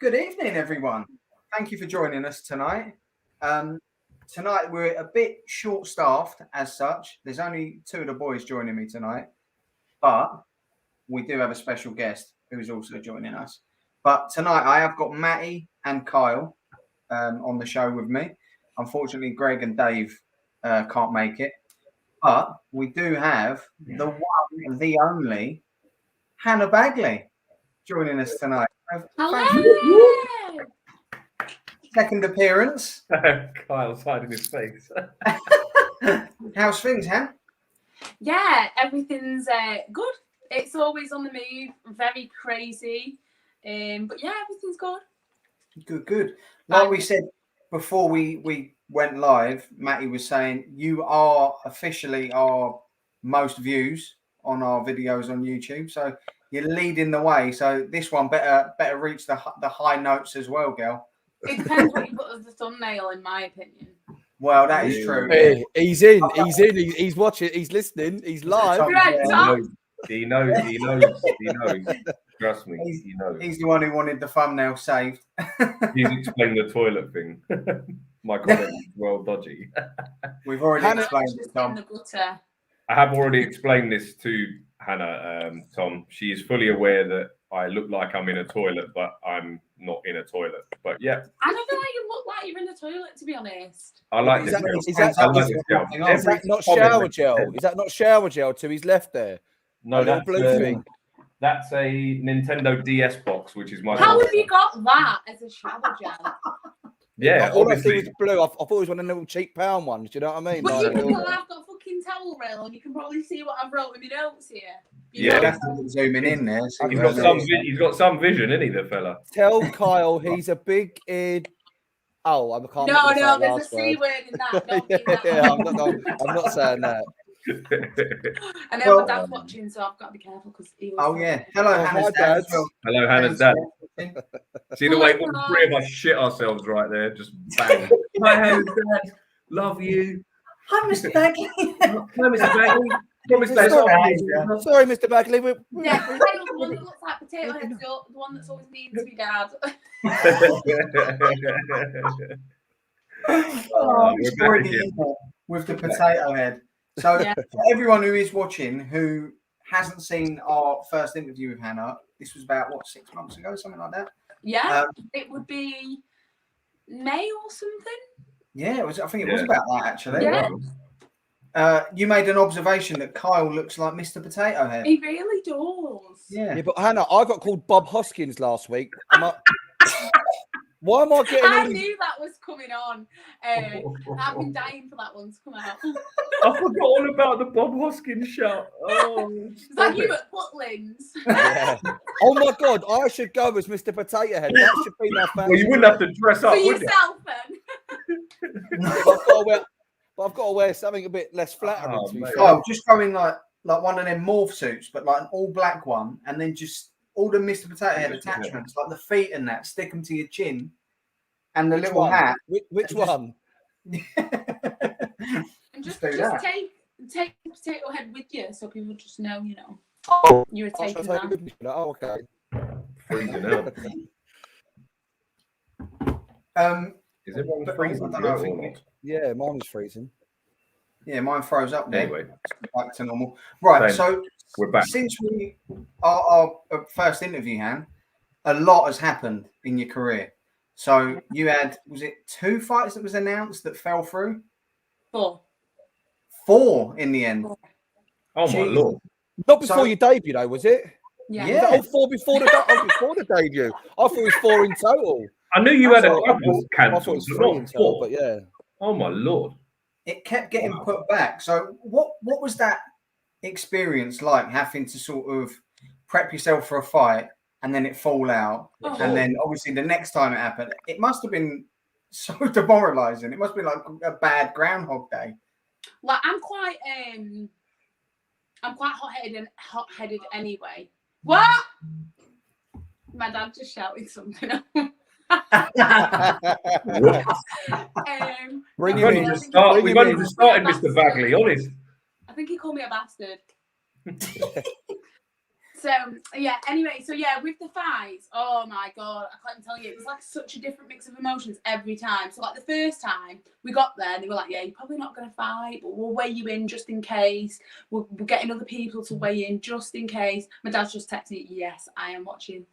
Good evening, everyone. Thank you for joining us tonight. Tonight we're a bit short-staffed as such. There's only two of the boys joining me tonight, but we do have a special guest who's also joining us. But tonight I have got Matty and Kyle on the show with me. Unfortunately, Greg and Dave can't make it, but we do have the one, the only Hannah Baggaley joining us tonight. Hello. Second appearance. Kyle's hiding his face. How's things, Han? Yeah, everything's good. It's always on the move, very crazy. But yeah, everything's good. Good. Like we said before we went live, Matty was saying you are officially our most views on our videos on YouTube. So you're leading the way. So this one better reach the high notes as well, girl. It depends what you put as the thumbnail, in my opinion. Well, that is true. Hey, he's in. He's watching. He's listening. He's live. He knows. Trust me, he knows. He's the one who wanted the thumbnail saved. He's explained the toilet thing. My comment is well dodgy. We've already explained it, Tom. I have already explained this to Hannah, Tom. She is fully aware that I look like I'm in a toilet, but I'm not in a toilet. But yeah. I don't feel like you look like you're in the toilet, to be honest. I like this girl. Is that not shower gel? Is that not shower gel to his left there? No, that's blue thing. That's a Nintendo DS box, which is my. How have you got that as a shower gel? Yeah, all I see was blue. I thought it was one of the little cheap pound ones. Do you know what I mean? But you can tell I've got fucking towel rail, and you can probably see what I've wrote in my notes here. Yeah, that's zooming in there. So he's got some vision, isn't he, the fella? Tell Kyle he's a big-eared. Oh, I can't. No, there's a C word in that. Yeah, I'm not saying that. And then my dad's watching, so I've got to be careful because he was. Oh yeah, hello, Hannah's dad. Hello, Hannah's dad. See the way all three of us shit ourselves right there, just bang. Hi, Hannah's dad. Love you. Hi, Mr. Baggaley. Hi, Mr. Baggaley. Sorry, Mr. Baggaley. Yeah, the one that looks like potato head, the one that's always mean to be dad. With the potato head. So for everyone who is watching who hasn't seen our first interview with Hannah, this was about 6 months ago, something like that. Yeah, it would be May or something. Yeah, it was. I think it was about that actually. Yeah. You made an observation that Kyle looks like Mr. Potato Head. He really does. Yeah, but Hannah, I got called Bob Hoskins last week. Why am I getting? I knew that was coming on. I've been dying for that one to come out. I forgot all about the Bob Hoskins show. Oh, it's like you at Putlin's. Yeah. Oh my God, I should go as Mr. Potato Head. That should be my fancy. Well, you wouldn't have to dress up for would yourself, then. I've got to wear something a bit less flattering. Just go in like one of them morph suits, but like an all black one, and then just all the Mr. Potato Head attachments, like the feet and that, stick them to your chin, and the little hat. Which one? And just take the potato head with you, so people just know, you're taking that. Oh, okay. Freezing out. Is everyone freezing? Yeah, mine is freezing. Yeah, mine froze up there. Anyway, back to normal. Right, so we're back. Since our first interview, Han, a lot has happened in your career. So you had, was it 2 fights that was announced that fell through? 4 in the end. Oh my Lord! Not before your debut, though, was it? Yeah. Was that 4 before the debut? I thought it was 4 in total. I knew you had a couple cancelled, but not 4. But yeah. Oh my Lord! It kept getting put back. So what was that experience like, having to sort of prep yourself for a fight and then it fall out, and then obviously the next time it happened, it must have been so demoralizing. It must be like a bad Groundhog Day. Like I'm quite hot-headed anyway. What? My dad just shouted something. We've only just started, Mr. Baggaley, honest. I think he called me a bastard. So yeah, anyway, so yeah, with the fights, oh my god, I can't tell you, it was like such a different mix of emotions every time. So like the first time we got there, they were like, yeah, you're probably not going to fight, but we'll weigh you in just in case. We're getting other people to weigh in just in case. My dad's just texting me, yes, I am watching.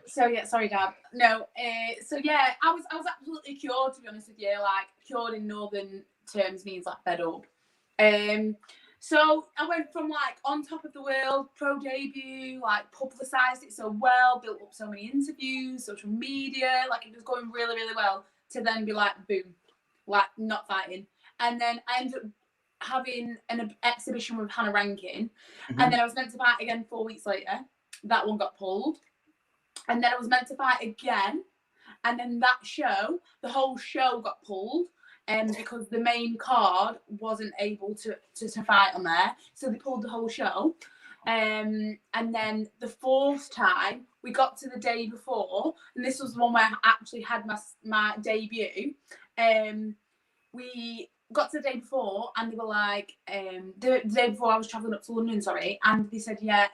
So yeah, sorry, Dad. No, so yeah, I was absolutely cured, to be honest with you. Like cured in northern terms means like fed up. So I went from like on top of the world, pro debut, like publicised it so well, built up so many interviews, social media, like it was going really, really well, to then be like, boom, like not fighting. And then I ended up having an exhibition with Hannah Rankin, and then I was meant to fight again 4 weeks later. That one got pulled. And then I was meant to fight again, and then that show, the whole show got pulled. Because the main card wasn't able to fight on there, so they pulled the whole show. And then the fourth time we got to the day before, and this was the one where I actually had my debut. We got to the day before, and they were like, the day before I was travelling up to London, and they said, yeah,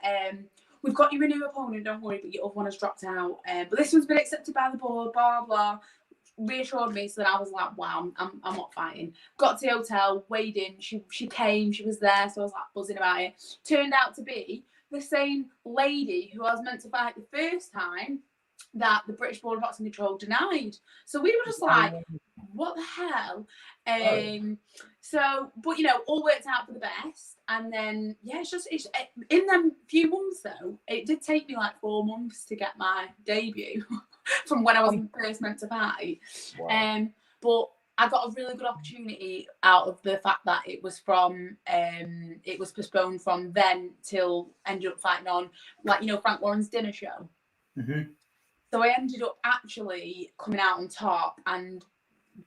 we've got you a new opponent, don't worry, but your other one has dropped out. But this one's been accepted by the board, blah, blah. Reassured me, so that I was like, wow, I'm not fighting. Got to the hotel, weighed in, she came, she was there, so I was like buzzing about it. Turned out to be the same lady who I was meant to fight the first time that the British Board of Boxing Control denied. So we were just like, what the hell? So, but you know, all worked out for the best. And then, yeah, it's in them few months though, it did take me like 4 months to get my debut from when I was first meant to fight. Wow. But I got a really good opportunity out of the fact that it was it was postponed from then till ended up fighting on, like, you know, Frank Warren's dinner show. So I ended up actually coming out on top and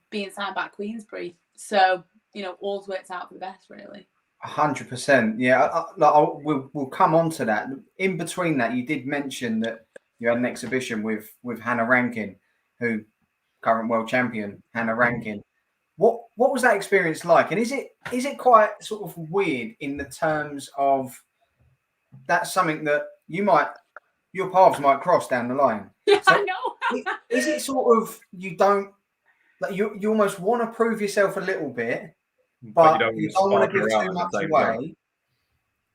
being signed by Queensberry. So, you know, all's worked out for the best, really. 100%. Yeah, we'll come on to that. In between that, you did mention that you had an exhibition with Hannah Rankin, who current world champion Hannah Rankin. What was that experience like? And is it quite sort of weird in the terms of that's something that your paths might cross down the line? Yeah, so I know. Is it sort of you almost want to prove yourself a little bit, but you don't want to give too much away?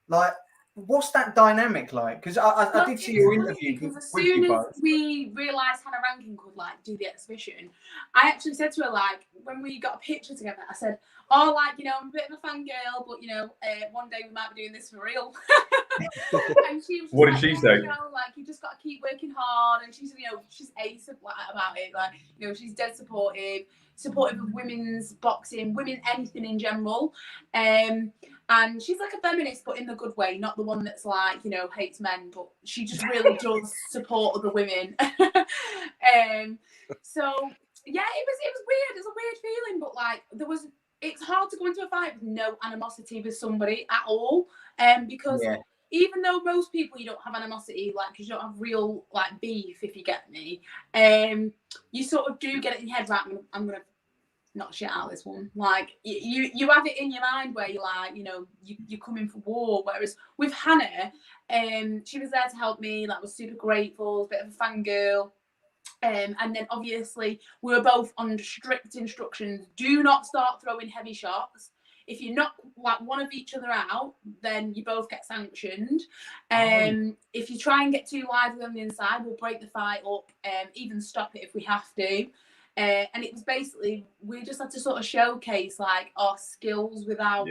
Like, what's that dynamic like? Because I did see your interview. Because as soon as we realised Hannah Rankin could like do the exhibition, I actually said to her, like, when we got a picture together, I said, oh, like, you know, I'm a bit of a fangirl, but you know, one day we might be doing this for real. And she was, what did she say? You know, like, you just got to keep working hard. And she's, you know, she's ace about it. Like, you know, she's dead supportive of women's boxing, women, anything in general. And she's like a feminist, but in the good way, not the one that's like, you know, hates men, but she just really does support other women. So yeah, it was weird. It's a weird feeling, but like it's hard to go into a fight with no animosity with somebody at all. Because even though most people you don't have animosity, like, because you don't have real like beef, if you get me, you sort of do get it in your head, right, I'm gonna knock shit out of this one. Like, you have it in your mind where you're like, you know, you're coming for war. Whereas with Hannah, she was there to help me, like, was super grateful, a bit of a fangirl. And then obviously we were both under strict instructions: do not start throwing heavy shots. If you knock like one of each other out, then you both get sanctioned. If you try and get too lively on the inside, we'll break the fight up, even stop it if we have to. And it was basically, we just had to sort of showcase like our skills without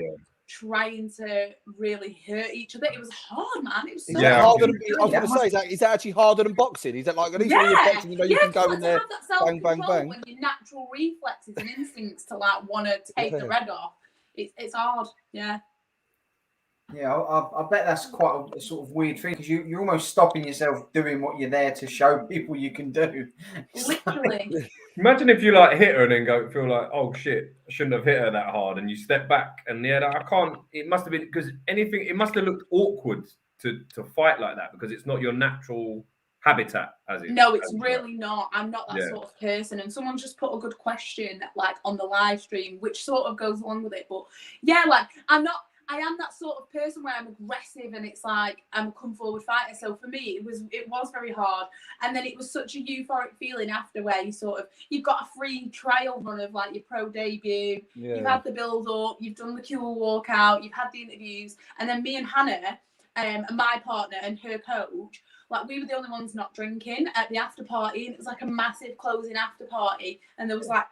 trying to really hurt each other. It was hard, man. It was so harder than, I was going to say, is that actually harder than boxing? Is that like at least when you're boxing, you know, you can go in there, bang, bang, bang. When your natural reflexes and instincts to like want to take the red off, it's hard. Yeah, I bet that's quite a sort of weird thing, because you're almost stopping yourself doing what you're there to show people you can do. Literally. Imagine if you like hit her and then feel like, oh shit, I shouldn't have hit her that hard, and you step back and I can't. It must have been because it must have looked awkward to fight like that, because it's not your natural habitat, as it. No, it's really not. I'm not that Yeah. sort of person. And someone just put a good question like on the live stream, which sort of goes along with it. But yeah, like I am that sort of person where I'm aggressive and it's like I'm a come forward fighter. So for me, it was very hard. And then it was such a euphoric feeling after where you've got a free trial run of like your pro debut. Yeah. You've had the build up, you've done the cool walkout, you've had the interviews, and then me and Hannah, and my partner and her coach, like we were the only ones not drinking at the after party, and it was like a massive closing after party, and there was like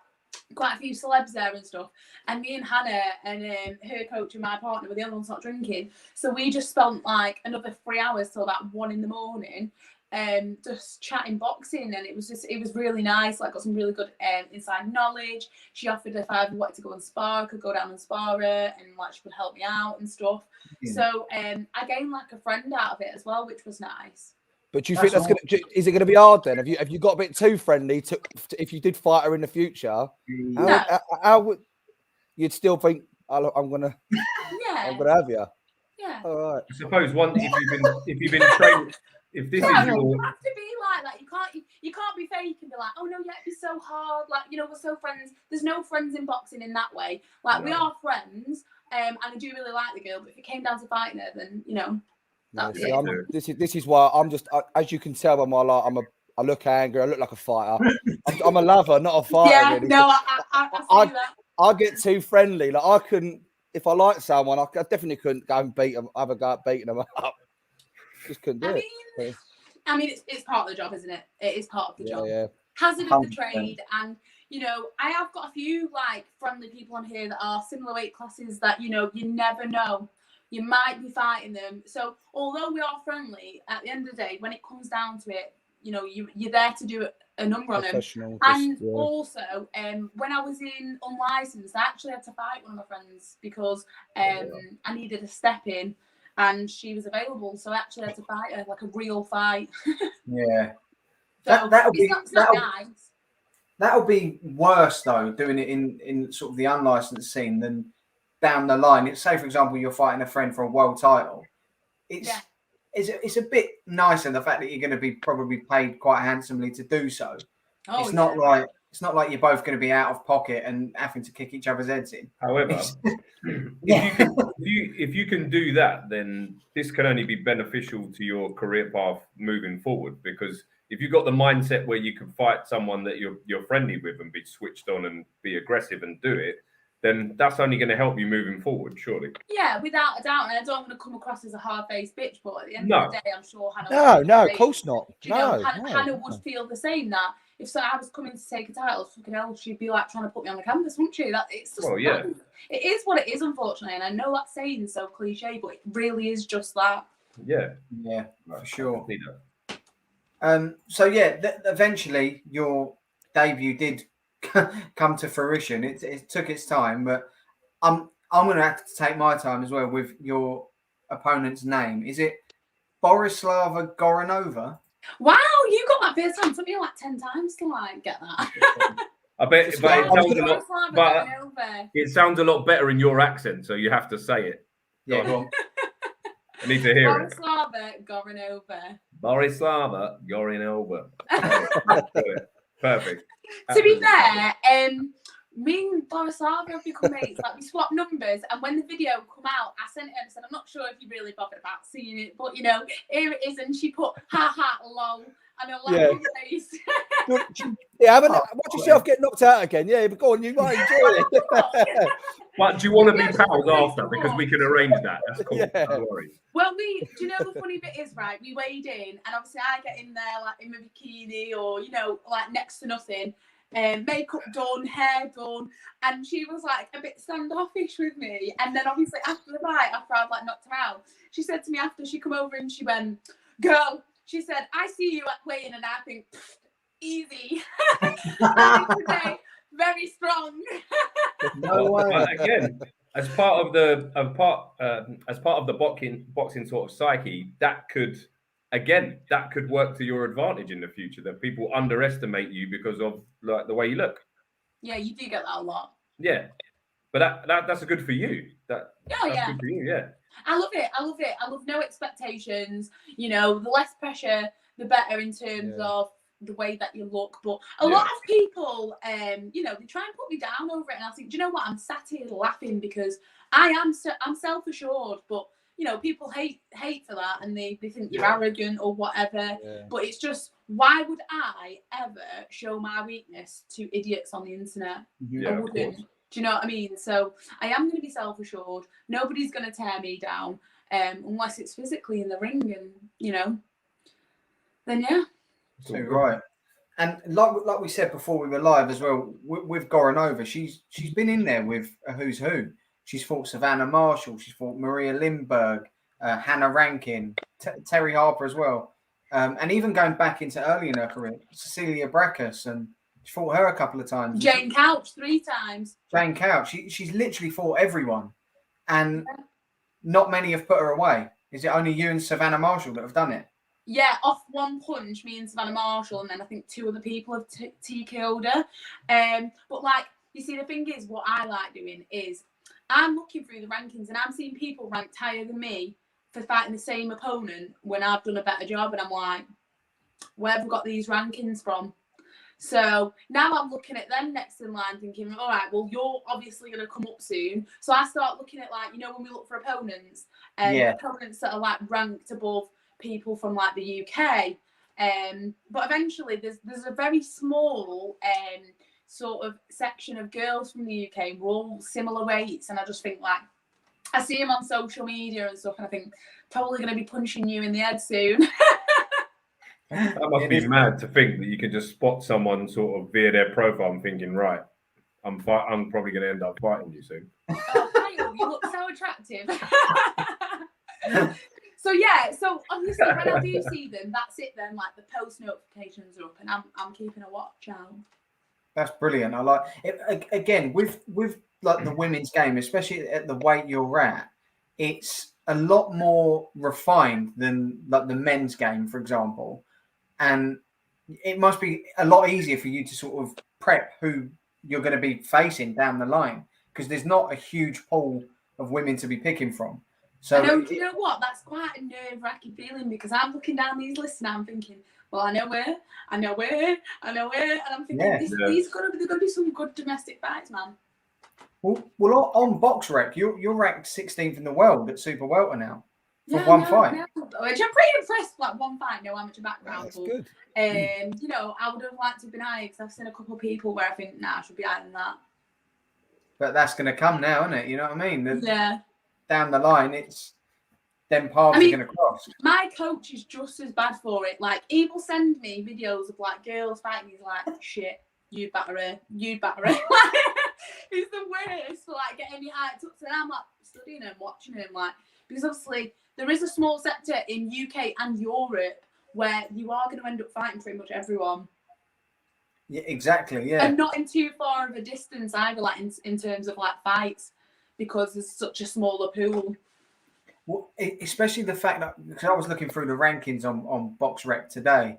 quite a few celebs there and stuff. And me and Hannah and her coach and my partner were the only ones not drinking. So we just spent like another 3 hours till about 1 a.m, just chatting boxing, and it was really nice. Like got some really good inside knowledge. She offered if I ever wanted to go and spar, I could go down and spar her, and like she would help me out and stuff. Yeah. So I gained like a friend out of it as well, which was nice. But do you think is it going to be hard then? Have you got a bit too friendly if you did fight her in the future? No. How would you'd still think I'm gonna have you? Yeah. All right. I suppose if you've been trained, if this is your, you have to be like that. You can't be fake and be like, oh no, yeah, it'd be so hard. Like, you know, we're so friends. There's no friends in boxing in that way. Like we are friends, and I do really like the girl. But if it came down to fighting her, then you know. This is why I'm just as you can tell by my life, I look angry. I look like a fighter. I'm a lover, not a fighter. Yeah, really. no, I see that. I get too friendly. Like I couldn't, if I like someone, I definitely couldn't go and beat them. Have a go at beating them up. Just couldn't do it. I mean, it's part of the job, isn't it? It is part of the job. Yeah. Hazard of the trade, and you know, I have got a few like friendly people on here that are similar weight classes that you know you never know. You might be fighting them. So although we are friendly, at the end of the day, when it comes down to it, you know, you're there to do a number on them. And also, when I was in unlicensed, I actually had to fight one of my friends because I needed a step in, and she was available. So I actually had to fight her like a real fight. Yeah. So that'll be nice. That'll be worse though, doing it in sort of the unlicensed scene than down the line. It's say for example you're fighting a friend for a world title. It's a bit nicer the fact that you're going to be probably paid quite handsomely to do so. It's not like you're both going to be out of pocket and having to kick each other's heads in. However, if you can do that, then this can only be beneficial to your career path moving forward. Because if you've got the mindset where you can fight someone that you're friendly with and be switched on and be aggressive and do it, then that's only going to help you moving forward, surely. Yeah, without a doubt. And I don't want to come across as a hard-faced bitch, but at the end of the day, I'm sure No, Hannah. of course not. Hannah would feel the same. That if I was coming to take a title, fucking hell, she'd be like trying to put me on the canvas, wouldn't she? That it's just it is what it is, unfortunately. And I know that saying is so cliche, but it really is just that. Yeah, for sure. So eventually your debut did come to fruition. It took its time, but I'm going to have to take my time as well with your opponent's name. Is it Borislava Goranova? Wow, you got that first time. It took me like 10 times to like get that. I bet, it sounds a lot better in your accent, so you have to say it. Yeah, I need to hear Borislava Goranova. Borislava Goranova. Perfect. To be fair, me and Borislava have become mates. Like we swapped numbers, and when the video come out, I sent it and said, "I'm not sure if you really bothered about seeing it, but you know, here it is." And she put "ha lol" and a laughing face. Watch yourself get knocked out again. Yeah, but go on, you might enjoy it. But do you want to be pals after? Because we can arrange that. That's cool. Yeah. No worries. Well, do you know the funny bit is, right? We weighed in, and obviously I get in there like in my bikini or, you know, like next to nothing. Makeup done, hair done, and she was like a bit standoffish with me. And then obviously after the fight, after I'd like knocked her out, she said to me after she come over and she went, "Girl," she said, "I see you at weigh-in and I think easy." Today, very strong. No way. Again, as part of the boxing sort of psyche, that could work to your advantage in the future. That people underestimate you because of like the way you look. Yeah, you do get that a lot. Yeah, but that's good for you. That's good for you. Yeah. I love it. I love no expectations. You know, the less pressure the better in terms of the way that you look. But a lot of people, you know, they try and put me down over it, and I think, do you know what? I'm sat here laughing because I'm self-assured, but you know, people hate for that, and they think you're arrogant or whatever. Yeah. But it's just, why would I ever show my weakness to idiots on the internet? Yeah, I wouldn't. Do you know what I mean? So I am going to be self-assured. Nobody's going to tear me down, unless it's physically in the ring, and you know, then yeah. So right. And like we said before we were live as well, with Goranova, she's been in there with a who's who. She's fought Savannah Marshall. She's fought Maria Lindbergh, Hannah Rankin, Terry Harper as well. And even going back into early in her career, Cecilia Brækhus, and she fought her a couple of times. Jane Couch 3 times. Jane Couch. She's literally fought everyone. And not many have put her away. Is it only you and Savannah Marshall that have done it? Yeah, off one punch, me and Savannah Marshall, and then I think 2 other people have TKO'd her. But like, you see, the thing is, what I like doing is, I'm looking through the rankings and I'm seeing people ranked higher than me for fighting the same opponent when I've done a better job, and I'm like, where have we got these rankings from? So now I'm looking at them next in line thinking, all right, well, you're obviously going to come up soon. So I start looking at, like, you know, when we look for opponents, opponents that are like ranked above people from like the UK. But eventually there's a very small sort of section of girls from the UK. We're all similar weights, and I just think, like, I see them on social media and stuff, and I think probably going to be punching you in the head soon. That must be mad to think that you can just spot someone sort of via their profile and thinking, right, I'm probably going to end up fighting you soon. Oh, Kyle, you look so attractive. So yeah, so obviously when I do see them, that's it then. Like, the post notifications are up, and I'm keeping a watch out. That's brilliant. I like it. Again, with like the women's game, especially at the weight you're at, it's a lot more refined than like the men's game, for example. And it must be a lot easier for you to sort of prep who you're going to be facing down the line, because there's not a huge pool of women to be picking from. So I know, you know what? That's quite a nerve-wracking feeling, because I'm looking down these lists and I'm thinking, well, I know where, and I'm thinking, these are going to be some good domestic fights, man. Well, on BoxRec, you're ranked 16th in the world at Super-Welter now for one fight. Yeah. Which I'm pretty impressed. Like, one fight, no amateur background. That's good. You know, I would have liked to have been higher, because I've seen a couple of people where I think, I should be higher than that. But that's going to come now, isn't it? You know what I mean? Yeah. Down the line, it's them paths are going to cross. My coach is just as bad for it. Like, he will send me videos of like girls fighting. He's like, shit, you batter her. He's the worst for like getting me hyped up. So I'm like studying him, watching him, like, because obviously there is a small sector in UK and Europe where you are going to end up fighting pretty much everyone. Yeah, exactly. Yeah, and not in too far of a distance either, like in terms of like fights, because there's such a smaller pool. Well, especially the fact that, because I was looking through the rankings on BoxRec today,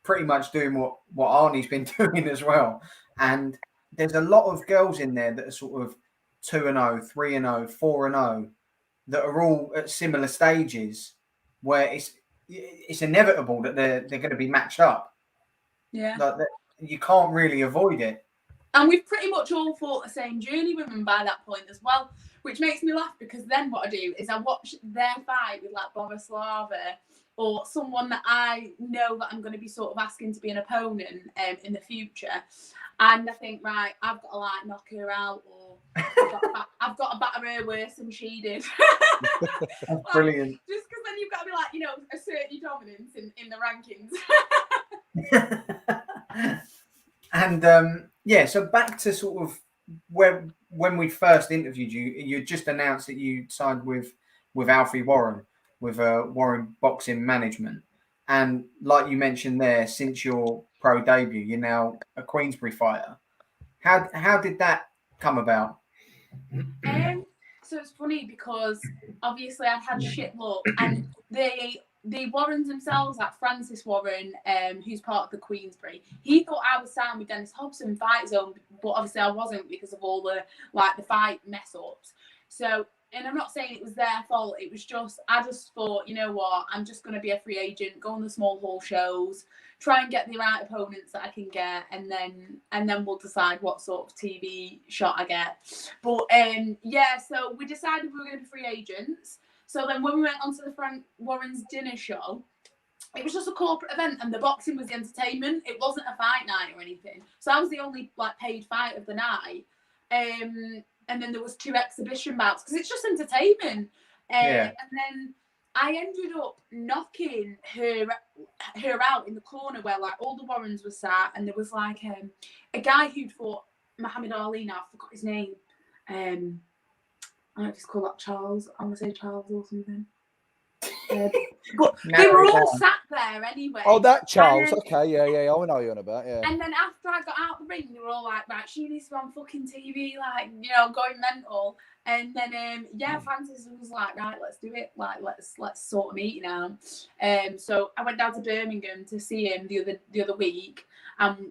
pretty much doing what Arnie's been doing as well. And there's a lot of girls in there that are sort of 2-0, 3-0, 4-0, that are all at similar stages, where it's inevitable that they're going to be matched up. Yeah, like you can't really avoid it. And we've pretty much all fought the same journey women by that point as well, which makes me laugh, because then what I do is I watch their fight with like Borislava or someone that I know that I'm going to be sort of asking to be an opponent in the future, and I think, right, I've got to like knock her out, or I've got to batter her worse than she did. That's brilliant. Just because then you've got to be like, you know, assert your dominance in the rankings. And yeah, so back to sort of when we first interviewed you, you just announced that you signed with Alfie Warren, with Warren Boxing Management. And like you mentioned there, since your pro debut, you're now a Queensberry fighter. How did that come about? So it's funny, because obviously I'd had shit luck, and the Warrens themselves, like Francis Warren, who's part of the Queensberry, he thought I was signed with Dennis Hobson Fight Zone, but obviously I wasn't, because of all the fight mess ups. So And I'm not saying it was their fault. It was just, I just thought, you know what, I'm just going to be a free agent, go on the small hall shows, try and get the right opponents that I can get, and then we'll decide what sort of TV shot I get. But yeah, so we decided we were going to be free agents. So then when we went onto the Frank Warren's dinner show, it was just a corporate event, and the boxing was the entertainment. It wasn't a fight night or anything. So I was the only like paid fight of the night. And then there was 2 exhibition bouts because it's just entertainment. And then I ended up knocking her out in the corner where like all the Warrens were sat, and there was like a guy who'd fought Muhammad Ali. Now I forgot his name. I don't know if he's called that Charles. I want to say Charles or something. But they were all sat there anyway. Oh, that Charles. Okay, yeah. I know what you're on about. Yeah. And then after I got out the ring, they were all like, "Right, she needs to be on fucking TV, like, you know, going mental." And then Francis was like, "Right, let's do it. Like, let's sort a meeting out." So I went down to Birmingham to see him the other week.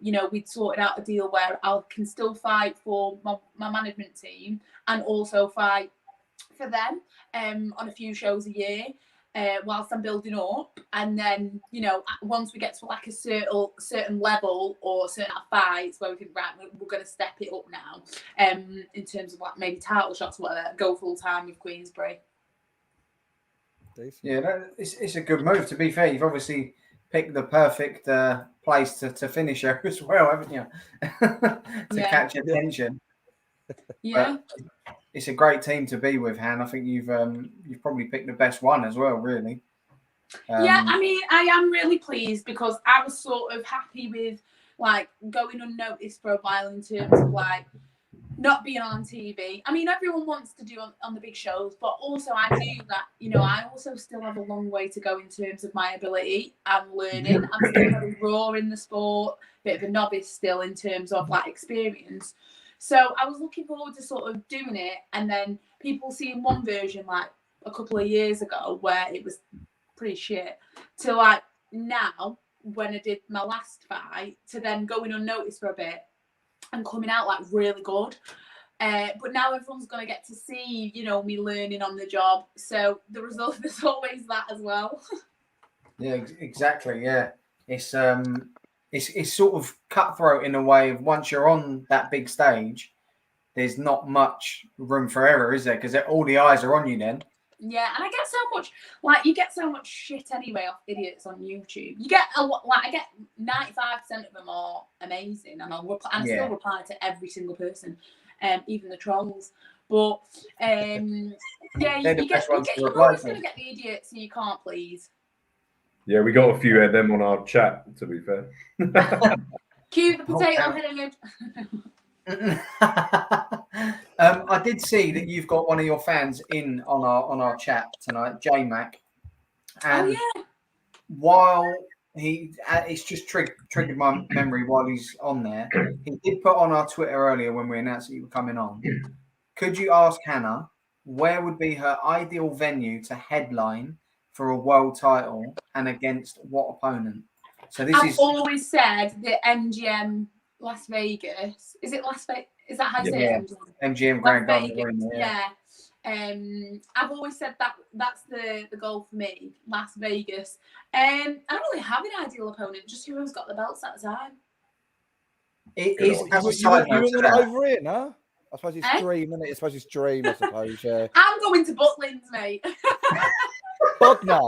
You know, we'd sorted out a deal where I can still fight for my management team and also fight for them on a few shows a year. Whilst I'm building up, and then, you know, once we get to like a certain level or certain fights where we think, right, we're going to step it up now, in terms of like maybe title shots or whatever, go full time with Queensberry. Yeah, it's a good move. To be fair, you've obviously picked the perfect place to finish her as well, haven't you? to catch attention. Yeah. But it's a great team to be with, Han. I think you've probably picked the best one as well, really. Yeah, I mean, I am really pleased because I was sort of happy with like going unnoticed for a while in terms of like not being on TV. I mean, everyone wants to do on the big shows, but also I knew that, you know, I also still have a long way to go in terms of my ability and learning. I'm still very raw in the sport, bit of a novice still in terms of like experience. So I was looking forward to sort of doing it, and then people seeing one version like a couple of years ago where it was pretty shit, to like now when I did my last fight, to then going unnoticed for a bit and coming out like really good. But now everyone's going to get to see, you know, me learning on the job. So the result, there's always that as well. Yeah, exactly. Yeah, it's sort of cutthroat in a way of once you're on that big stage, there's not much room for error, is there? Because all the eyes are on you then. Yeah, and I get so much, like, you get so much shit anyway off idiots on YouTube. You get a lot, like, I get 95% of them are amazing, and I still reply to every single person, even the trolls. But yeah, you're always going to get the idiots who you can't please. Yeah, we got a few of them on our chat, to be fair. Cue the potato head image. I did see that you've got one of your fans in on our chat tonight, J-Mac. And while it's just triggered my memory while he's on there, he did put on our Twitter earlier when we announced that you were coming on. Could you ask Hannah where would be her ideal venue to headline for a world title and against what opponent? So I've always said the MGM Las Vegas. Is it Las Vegas? Is that how you say it? MGM Grand Garden. Yeah. I've always said that's the goal for me, Las Vegas. I don't really have an ideal opponent, just whoever's got the belts at the time. It is. You want it over here, no? I suppose it's dream, isn't it? I suppose it's dream, I suppose, yeah. I'm going to Butlins, mate. Bogner.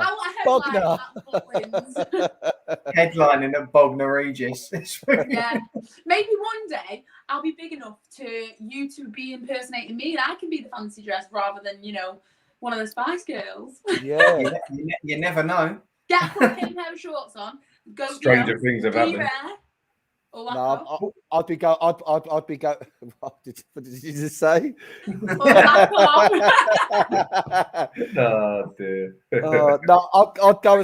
Headlining at Bognor Regis. Yeah. Maybe one day I'll be big enough to you to be impersonating me, and I can be the fancy dress rather than, you know, one of the Spice Girls. Yeah. You never know. Get a pair of shorts on. Go. Stranger things have happened. No, I'd be go. What did you just say? Oh dear. No, I'd go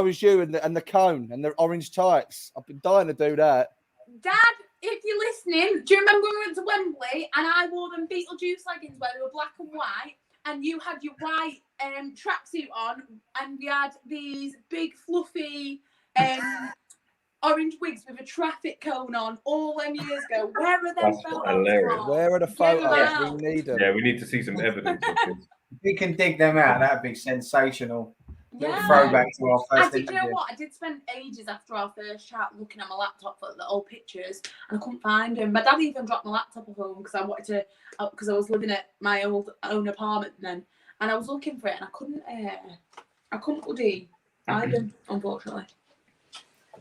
as you and the cone and the orange tights. I've been dying to do that. Dad, if you're listening, do you remember when we went to Wembley and I wore them Beetlejuice leggings where they were black and white, and you had your white tracksuit on, and we had these big fluffy orange wigs with a traffic cone on all them years ago? Where are them photos from? Where are the photos? We need them. Yeah, we need to see some evidence of this. we can dig them out, that'd be sensational. Little Yeah. throwback to our I first did, you know interview. what? I did spend ages after our first chat looking at my laptop for the old pictures, and I couldn't find them. My dad even dropped my laptop at home because I wanted to, because I was living at my own apartment then, and I was looking for it, and I couldn't bloody find them, unfortunately.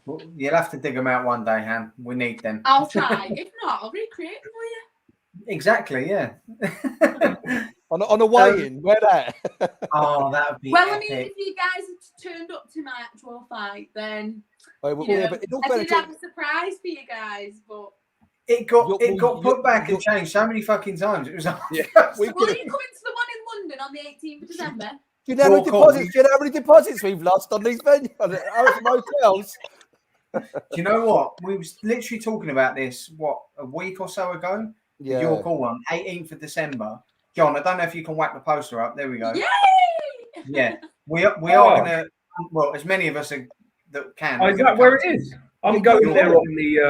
Well, you'll have to dig them out one day, Han. We need them. I'll try. If not, I'll recreate them for you. Exactly, yeah. On a weigh-in, where that? Oh, that would be Well, epic. I mean, if you guys had turned up to my actual fight, then Oh, you know, yeah, but I did have a surprise for you guys, but It got put back and changed so many fucking times. It was like, Yeah. well, are you coming to the one in London on the 18th of December? Do you know how many deposits we've lost on these venues, on hotels? Do you know what? We was literally talking about this, a week or so ago? Yeah. Your call one, 18th of December. John, I don't know if you can whack the poster up. There we go. Yay! Yeah. We are going to, well, as many of us that can. Is that where it is? I'm going there on the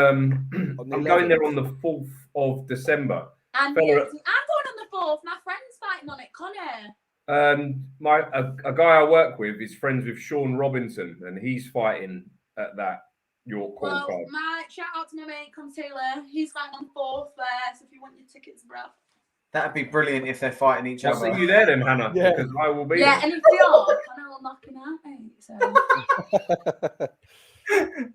I'm going there on the 4th of December. And I'm going on the 4th. My friend's fighting on it, Connor. A guy I work with is friends with Sean Robinson, and he's fighting at that York Hall card. My shout out to my mate, Con Taylor. He's fighting on 4th there, so if you want your tickets, bro. That'd be brilliant if they're fighting each I'll other. see you there then, Hannah. Yeah. Because I will be. Yeah, there. and if they are, Connor will knock him out, mate. So.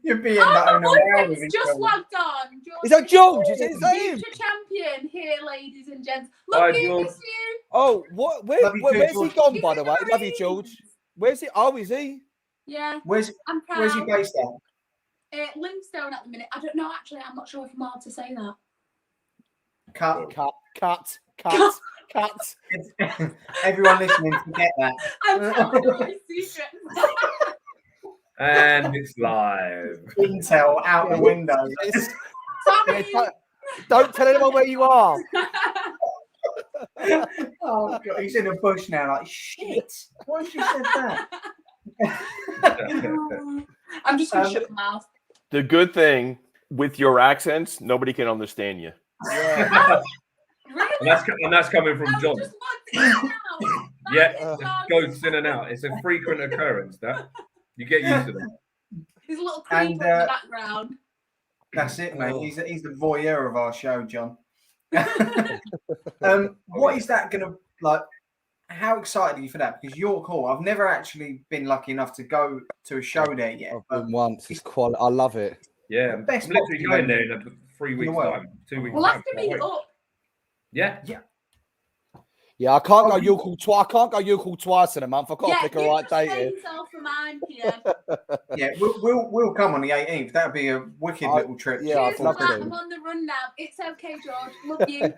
You'd be in that own around with each just other. logged on. Is that George? Is it his name? Future champion here, ladies and gents. Hi, Love you, George. miss you. Oh, what? Love you too, Where's he George. gone, He's by the in way? Love you, Leeds. George. Where's he? Oh, is he? Yeah, Where's I'm proud. he based at? Lymstone at the minute. I don't know, actually. I'm not sure if I'm allowed to say that. Cat. Everyone listening, forget that. I'm telling you my secret. And it's live. Intel out the window. Sorry. Don't tell anyone where you are. Oh God, he's in a bush now. Like shit. Why she said that? I'm just gonna shut my mouth. The good thing with your accents, nobody can understand you. Yeah. Really? And that's coming from John. Just logged in now. Yeah, goes in and out. It's a frequent occurrence. That you get used to that. There's a little creeper in the background. That's it, mate. He's the voyeur of our show, John. What is that gonna like? How excited are you for that? Because York Hall, I've never actually been lucky enough to go to a show there yet. I've been once. It's quality. I love it. Yeah, Best I'm literally boxing going venue there in 3 weeks' in the world. time. 2 weeks. We'll time. have to meet up. Yeah. Yeah, I can't go York Hall twice. I can't go York Hall twice in a month. I've got to pick a right date Yeah, here. yourself for mine, Pierre. Yeah, we'll come on the 18th. That'd be a wicked little trip. Yeah, I'd Cheers love for that. to. I'm on the run now. It's okay, George. Love you.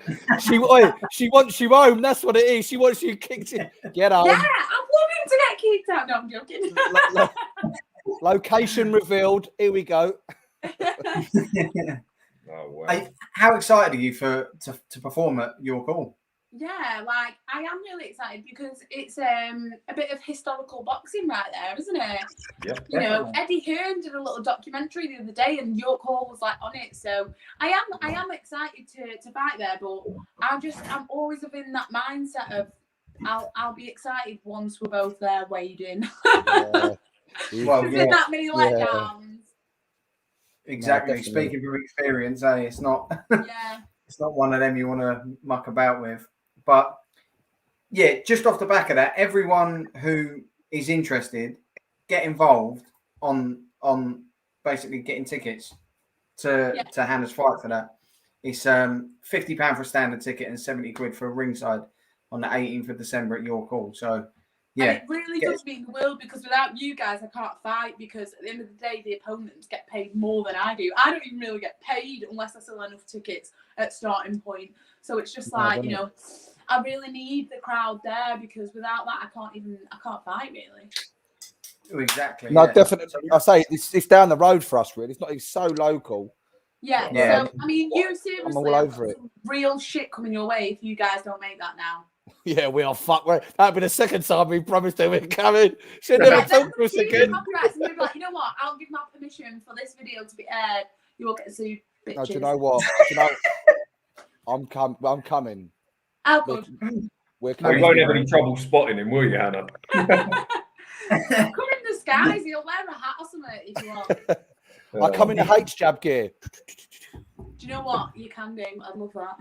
She wants you home. That's what it is. She wants you kicked in. Get home. Yeah, I'm wanting to get kicked out. No, I'm joking. Location revealed. Here we go. Oh wow. Hey, how excited are you to perform at York Hall? Yeah, like I am really excited because it's a bit of historical boxing right there, isn't it? Yep, you know, Eddie Hearn did a little documentary the other day, and York Hall was like on it. So I am excited to fight there, but I'm always in that mindset of I'll be excited once we're both there wading. Yeah. Well, There's yeah, been that many letdowns. exactly. No, Speaking from experience, it's not Yeah. it's not one of them you want to muck about with. But yeah, just off the back of that, everyone who is interested, get involved on basically getting tickets to Hannah's fight for that. It's £50 for a standard ticket and £70 for a ringside on the 18th of December at York Hall. So yeah, and it really does mean the world, because without you guys, I can't fight, because at the end of the day, the opponents get paid more than I do. I don't even really get paid unless I sell enough tickets at starting point. So it's just like, you know, I really need the crowd there, because without that, I can't fight really. exactly. No, yeah. definitely. I say it's down the road for us, really. It's so local. Yeah. Yeah. So I mean, you seriously, I'm all over it. some real shit coming your way if you guys don't make that now. Yeah, we are fucked. That'd be the second time we promised them we're coming. Should never talk to us again. Copyrights, and you'll be like, you know what? I'll give my permission for this video to be aired. You will get sued, bitches. No, do you know what? I'm coming. How good. You won't have any trouble spotting him, will you, Hannah? Come in disguise. He'll wear a hat or something if you want. I come in the HJAB gear. Do you know what? You can do. I'd love that.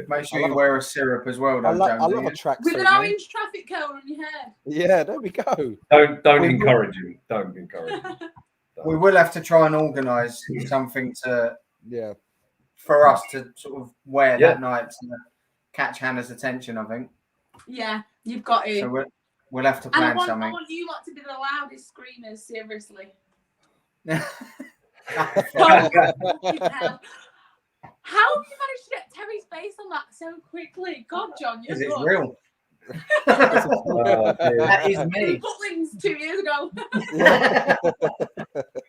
Make sure you wear a syrup as well, though, I love a tracksuit. With an orange traffic cone on your head. Yeah, there we go. Don't encourage him. Don't encourage him. We will have to try and organise something for us to sort of wear that night to catch Hannah's attention, I think. Yeah, you've got it. So we'll have to plan something. I want you lot to be the loudest screamers, seriously. How have you managed to get Terry's face on that so quickly? God, John, you're good. It's real. That is me. Butlins 2 years ago.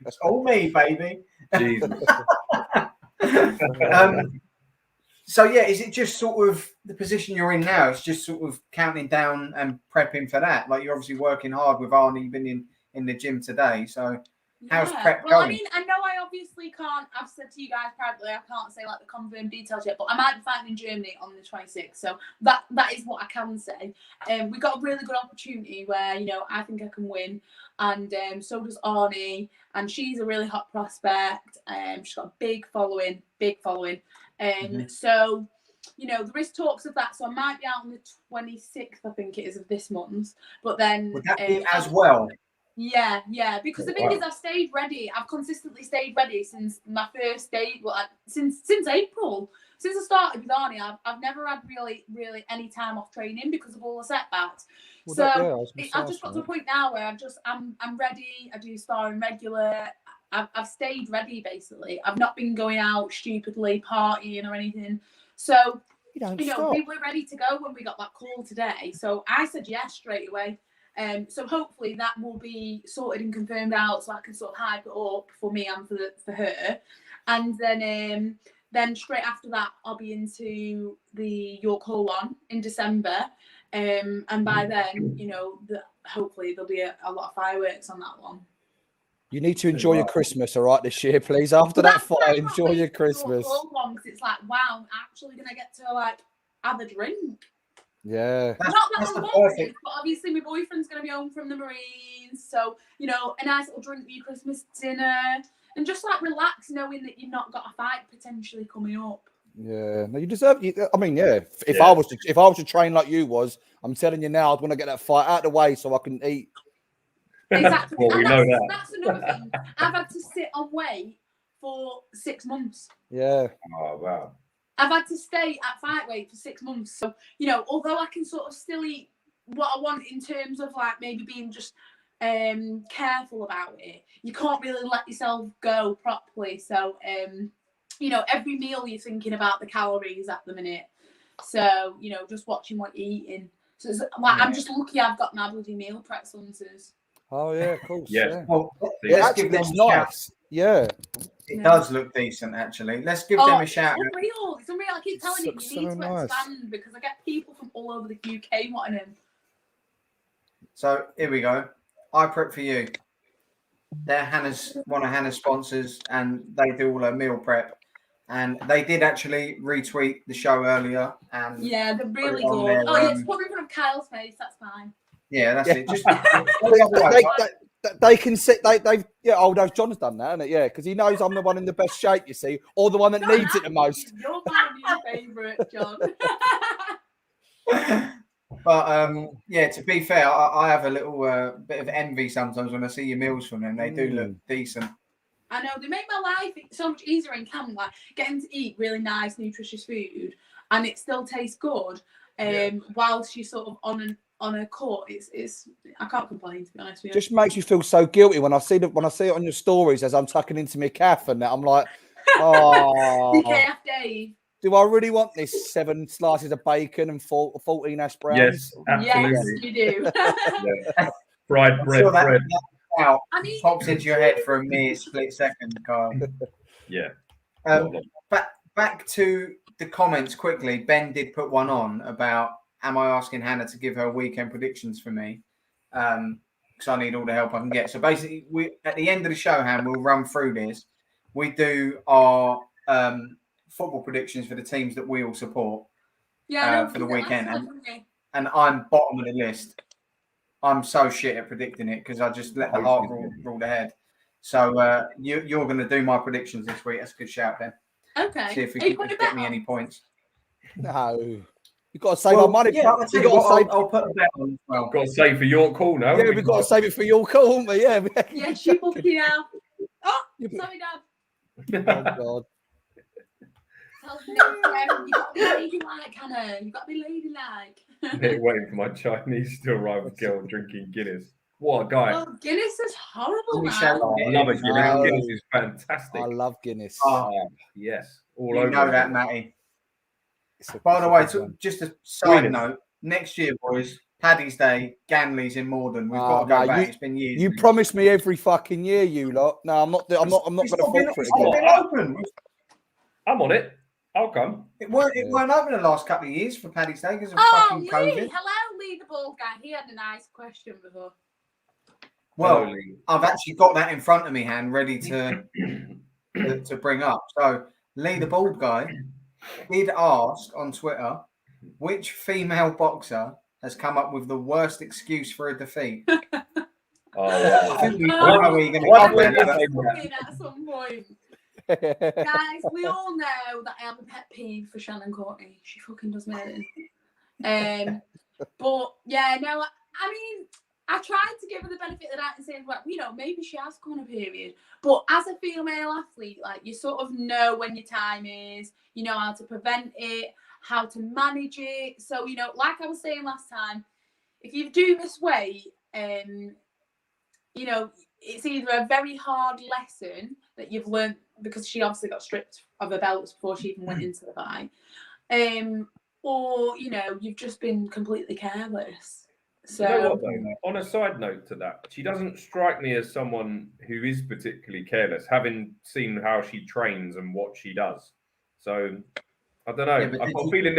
It's all me, baby. Jesus. So yeah, is it just sort of the position you're in now? It's just sort of counting down and prepping for that. Like you're obviously working hard with Arnie. You've been in the gym today, so. How's prep going? Well, I mean, I know I obviously can't. I've said to you guys privately, I can't say like the confirmed details yet, but I might be fighting in Germany on the 26th. So that is what I can say. We got a really good opportunity where I think I can win, and so does Arnie, and she's a really hot prospect. She's got a big following. So there is talks of that. So I might be out on the 26th, I think it is, of this month. But then would that be as well? Yeah, because the thing is, I've stayed ready. I've consistently stayed ready since my first day. Well, since April, since I started with Arnie, I've never had really any time off training because of all the setbacks. Well, I've just got to a point now where I'm ready. I do sparring regular. I've stayed ready basically. I've not been going out stupidly partying or anything. So we were ready to go when we got that call today. So I said yes straight away. So hopefully that will be sorted and confirmed out, so I can sort of hype it up for me and for her, and then straight after that I'll be into the York Hall one in December, and by then hopefully there'll be a lot of fireworks on that one. You need to enjoy your Christmas, all right, this year, please. After that fight, enjoy your Christmas. Because it's like, wow, I'm actually gonna get to like have a drink. Yeah. Not that I'm wanting, but obviously my boyfriend's going to be home from the Marines. So, a nice little drink for your Christmas dinner and just like relax knowing that you've not got a fight potentially coming up. Yeah. No, you deserve it. I mean, yeah. If I was to train like you was, I'm telling you now, I'd want to get that fight out of the way so I can eat. Exactly. Well, we know that. That's another thing. I've had to sit on weight for 6 months. Yeah. Oh, wow. I've had to stay at fight weight for 6 months. So, although I can sort of still eat what I want in terms of like maybe being just careful about it, you can't really let yourself go properly. So, every meal you're thinking about the calories at the minute. So, just watching what you're eating. So it's like, I'm just lucky I've got my bloody meal prep sponsors. Oh, yeah, of course. Yeah. Well, actually, it's nice. Yeah. It does look decent, actually. Let's give them a shout. It's unreal. I keep telling you need to expand because I get people from all over the UK wanting them. So here we go. I prep for you. They're one of Hannah's sponsors, and they do all her meal prep. And they did actually retweet the show earlier. And yeah, they're really good. It's probably in front of Kyle's face. That's fine. Yeah, that's it. Just they can sit. They've no, John's done that, hasn't it? Yeah, because he knows I'm the one in the best shape. You see, or the one that needs it the most. You're my new favourite, John. But to be fair, I have a little bit of envy sometimes when I see your meals from them. They do look decent. I know, they make my life so much easier in camp, like getting to eat really nice, nutritious food, and it still tastes good. Whilst you're sort of on a court, it's I can't complain, to be honest with you. Just makes you feel so guilty when I see it on your stories as I'm tucking into my calf and that. I'm like, oh, DKF Dave. Do I really want this 7 slices of bacon and 14 hash browns? Yes, absolutely. Yes, you do. Fried bread. Out, pops into your head for a mere split second, Kyle. Yeah. Back to the comments quickly. Ben did put one on about, am I asking Hannah to give her weekend predictions for me? Because I need all the help I can get. So basically, at the end of the show, Hannah, we'll run through this. We do our football predictions for the teams that we all support. for the weekend, and I'm bottom of the list. I'm so shit at predicting it because I just let the heart rule the head. So you're going to do my predictions this week. That's a good shout, Ben. Okay. See if we can get me any points. No, you've got to save our money. Yeah, I'll put a bet on as well. Got to save for your call now. Yeah, we've got to save it for your call, haven't we? Yeah. Yes, you book it out. Oh, sorry, Dad. Oh God. You've got to be ladylike, Hannah. You've got to be ladylike. Waiting for my Chinese to arrive with girl drinking Guinness. What a guy. Oh, Guinness is horrible, man. I love it. Guinness is fantastic. I love Guinness. Oh, yes. You know that, Matty. By the way, just a side note, next year, boys, Paddy's Day, Ganley's in Morden. We've got to go back. It's been years. You promise me every fucking year, you lot. No, I'm not going to fall for it again. I'm on it. I'll come. It weren't open the last couple of years for Paddy's Day because of fucking COVID. Hello, Lee the bald guy. He had a nice question before. Well, I've actually got that in front of me, Han, ready to bring up. So, Lee the bald guy did ask on Twitter, which female boxer has come up with the worst excuse for a defeat? I think we know where you're going to go at some point. Guys, we all know that I have a pet peeve for Shannon Courtney. She fucking does me in. But yeah, no, I mean, I tried to give her the benefit of that and say, well, you know, maybe she has come on a period. But as a female athlete, like, you sort of know when your time is, you know how to prevent it, how to manage it. So, you know, like I was saying last time, if you do this weight, you know, it's either a very hard lesson that you've learned, because she obviously got stripped of her belts before she even went into the fight, or, you know, you've just been completely careless. So, you know what, though, on a side note to that, she doesn't strike me as someone who is particularly careless, having seen how she trains and what she does. So, I don't know. I've got a feeling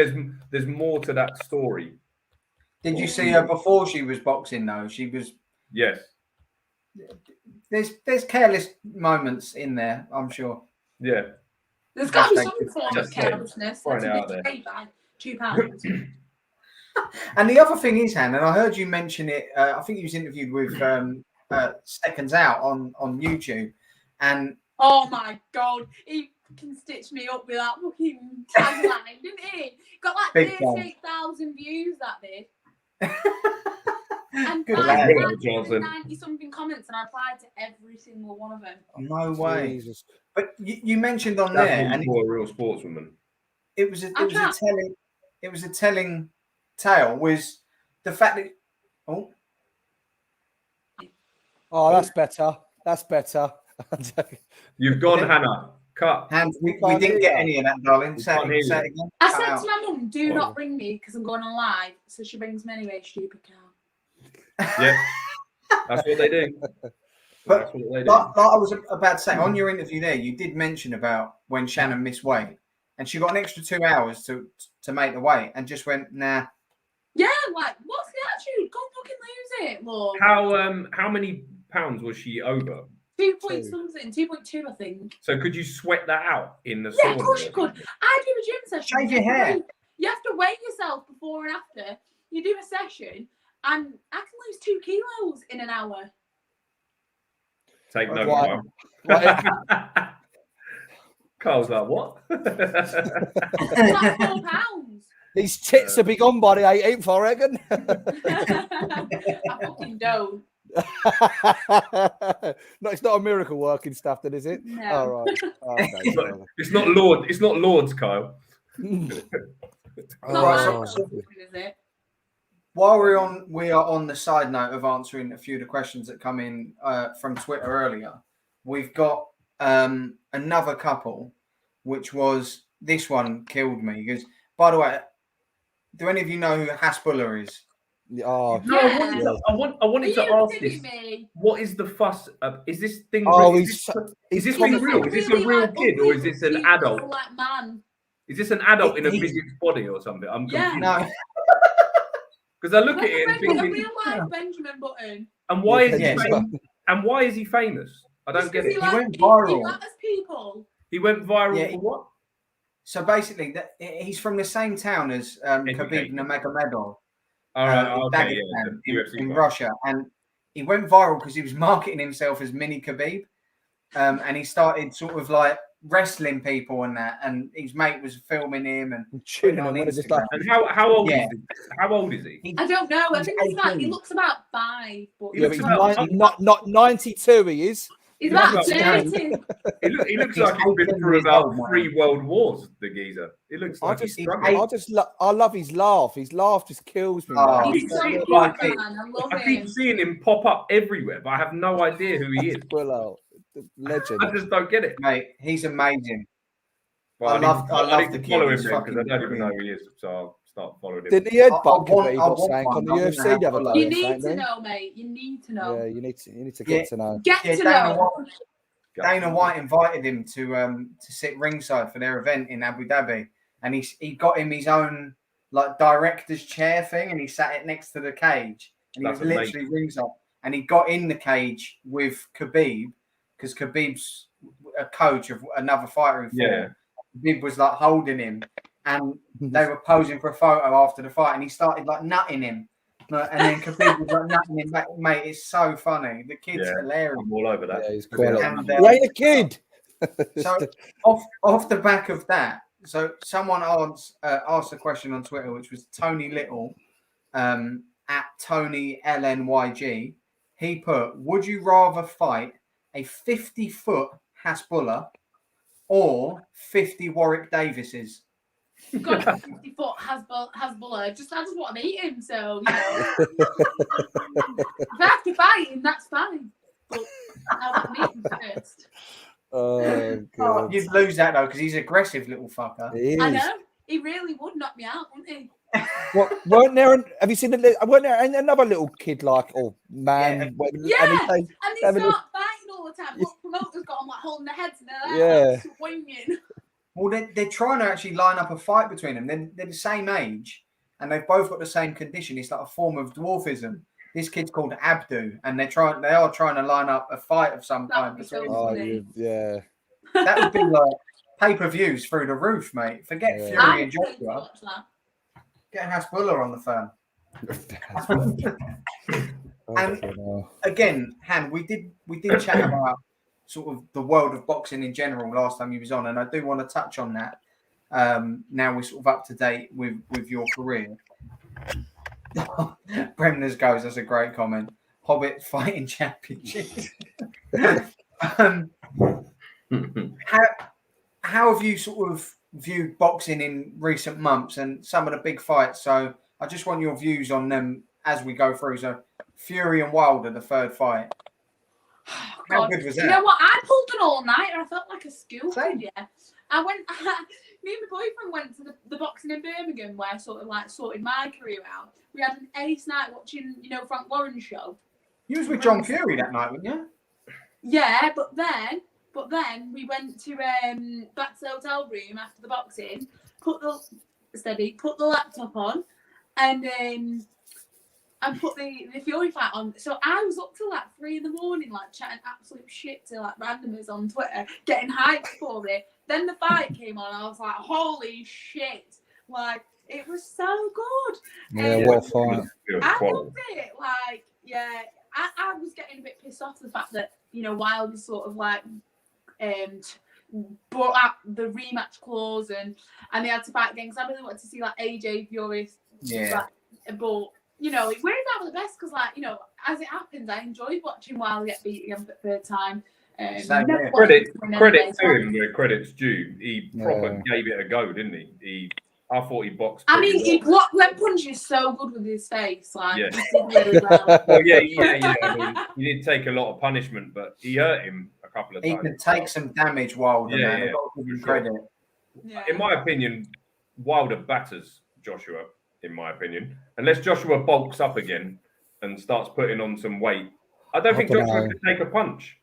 there's more to that story. Did you see her before she was boxing, though? She was... Yes. There's careless moments in there, I'm sure. Yeah. There's got to be some form of carelessness. That's a big debate by £2. And the other thing is, Han, and I heard you mention it, I think you was interviewed with Seconds Out on YouTube. And oh my God, he fucking stitched me up with that fucking tagline, didn't he? Got like 38,000 views that did. And 90 something comments, and I replied to every single one of them. No way. Jesus. But you mentioned on there, and a real sportswoman. It was a telling tale, was the fact that that's better. That's better. You've gone, Hannah. Cut. Hands. We didn't get any of that, darling. Say it again. I said to my mum, do not ring me because I'm going on live. So she rings me anyway, stupid cow. Yeah, that's what they do. But like I was about to say, on your interview there, you did mention about when Shannon missed weight, and she got an extra 2 hours to make the weight, and just went, nah. Yeah, like, what's the attitude? Go fucking lose it, Lord. How many pounds was she over? 2.2, I think. So could you sweat that out in the sauna? Yeah, of course you could. I do a gym session. Shave your hair. You have to weigh yourself before and after. You do a session, and I can lose 2 kilos in an hour. Take note, Carl. Carl's like, what? It's like £4. These tits will be gone by the 18th, I reckon. I fucking don't. No, it's not a miracle working stuff, then, is it? No. All right. Okay, it's not Lord. It's not Lord's, Kyle. Is it? While we are on the side note of answering a few of the questions that come in from Twitter earlier, we've got another couple, which was, this one killed me because, by the way, do any of you know who Hasbulla is? Oh, no, yeah. I wanted to ask this. What is the fuss? Is this thing? Is this thing real? Is this a real kid or is this an adult? Like man. Is this an adult in a midget's body or something? I'm confused. No. Because I look at it and thinking, a real life Benjamin Button. And why is he famous? And why is he famous? I don't get it. He went viral. He people. He went viral for what? So basically, he's from the same town as Khabib Nurmagomedov, Dagestan in Russia, and he went viral because he was marketing himself as Mini Khabib, and he started sort of like wrestling people and that, and his mate was filming him and cheering on Instagram. And how old is he? How old is he? I don't know. I think he looks about 5. But He looks about, not 92. He is. He's about 30. He looks like he's been through about 3 world wars. The geezer. He looks like he's struggling. I love his laugh. His laugh just kills me. Oh, He's so good, man. I love him. I keep seeing him pop up everywhere, but I have no idea who he is. Legend. I just don't get it, mate. He's amazing. Well, I love to follow him because I don't even know who he is, so I'll start following him. Didn't he headbutt Khabib or something on the UFC the other day? You need to know, mate. You need to know. Yeah, you need to get to know. Get to know. Dana White invited him to sit ringside for their event in Abu Dhabi, and he got him his own like director's chair thing, and he sat it next to the cage, and he was literally ringside, and he got in the cage with Khabib because Khabib's a coach of another fighter who fought. Yeah. Khabib was like holding him, and they were posing for a photo after the fight, and he started like nutting him. And then Khabib was like nutting him back. Mate, it's so funny. The kid's hilarious. I'm all over that. Yeah, he's quite he ain't a kid. So off the back of that, so someone asked a question on Twitter, which was Tony Little, at Tony LNYG. He put, would you rather fight a 50-foot Hasbulla or 50 Warwick Davises? God, 50-foot Hasbulla. I just want to meet him, so you know. If I have to fight him, that's fine. But I want to meet him first. Oh, God. You'd lose that though, because he's an aggressive little fucker. I know. He really would knock me out, wouldn't he? Weren't there? Have you seen weren't there another little kid like man? Yeah, and they start fighting all the time. Look, promoters got them like holding their heads and they're like swinging. Well, they're trying to actually line up a fight between them. They're the same age, and they've both got the same condition. It's like a form of dwarfism. This kid's called Abdu, and they are trying to line up a fight of some kind between them. Yeah. That would be like pay-per-views through the roof, mate. Forget Fury and Joshua. Get Hasbulla on the phone. And again, Han, we did chat about sort of the world of boxing in general last time you was on, and I do want to touch on that. Now we're sort of up to date with your career. Bremner's goes, that's a great comment. Hobbit Fighting Championship. How have you sort of viewed boxing in recent months and some of the big fights? So I just want your views on them as we go through. So Fury and Wilder, the third fight. Oh, how good was that? You know what? I pulled an all-nighter. I felt like a school kid, yeah. I went. Me and my boyfriend went to the boxing in Birmingham, where I sort of like sorted my career out. We had an ace night watching, Frank Warren's show. You was with John Fury that night, weren't you? Yeah, but then we went to back to the hotel room after the boxing, put the laptop on, and put the Fury fight on. So I was up till like 3 a.m, like chatting absolute shit to like randomers on Twitter, getting hyped for it. Then the fight came on, I was like, holy shit. Like, it was so good. Yeah, what a fight. I loved it. Like, yeah, I was getting a bit pissed off the fact that, Wilder sort of like brought out the rematch clause and they had to fight again, because I really wanted to see like AJ Fury. Yeah. But it wears out the best because, like, as it happens, I enjoyed watching Wilder get beat again for the third time. Credit to him where credit's due. He proper gave it a go, didn't he? I thought he boxed. I mean, he blocked them punches so good with his face. Like, he did really well. Well, yeah. I mean, he did take a lot of punishment, but he hurt him a couple of times. He could take some damage, Wilder, man. I've got to give him credit. Yeah. In my opinion, Wilder batters Joshua, in my opinion. Unless Joshua bulks up again and starts putting on some weight, I don't think Joshua could take a punch.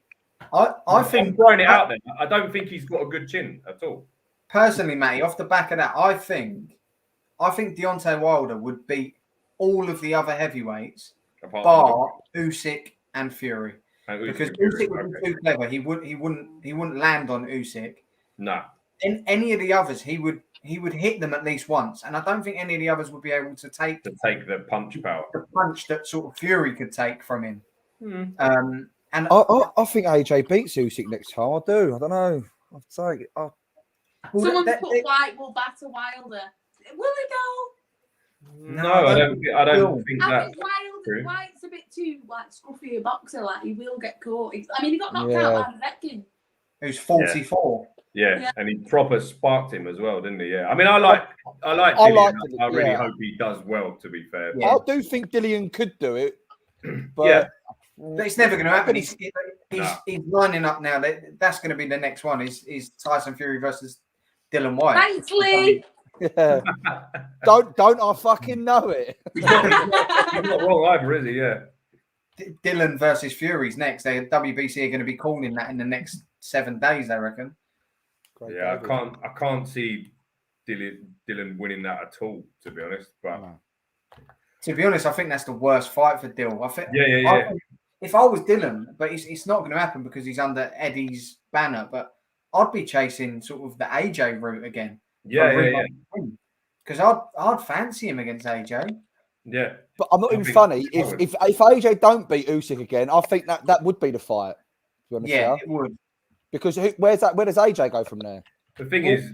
I think I'm throwing it out there. I don't think he's got a good chin at all. Personally, Matty, off the back of that, I think Deontay Wilder would beat all of the other heavyweights, bar Usyk and Fury, because Usyk would be too clever. He wouldn't land on Usyk. No. in any of the others, he would hit them at least once, and I don't think any of the others would be able to take the punch power, the punch that sort of Fury could take from him. And I think AJ beats Usyk next time. I do. I don't know. I'd say. Someone put White will batter Wilder. Will he go? No, I don't think I that. think White's a bit too scruffy a boxer. Like he will get caught. He got knocked out by Vetkin, who's 44. Yeah, and he proper sparked him as well, didn't he? Yeah, I mean, I like Dillian. I really hope he does well. To be fair, I do think Dillian could do it, but it's never going to happen. He's lining up now. That's going to be the next one. Is Tyson Fury versus Dillian White? Thanks, Lee. Yeah. don't I fucking know it? He's not wrong either, is he? Yeah. Dillian versus Fury's next. WBC are going to be calling that in the next 7 days, I reckon. Yeah, I can't see Dillian winning that at all, to be honest. But to be honest, I think that's the worst fight for Dill. I think. Yeah. If I was Dillian, but it's not going to happen because he's under Eddie's banner. But I'd be chasing sort of the AJ route again. Yeah. Because I'd fancy him against AJ. Yeah, but I'm not even funny. If AJ don't beat Usyk again, I think that would be the fight. To be honest, it would. Because where does AJ go from there? The thing is,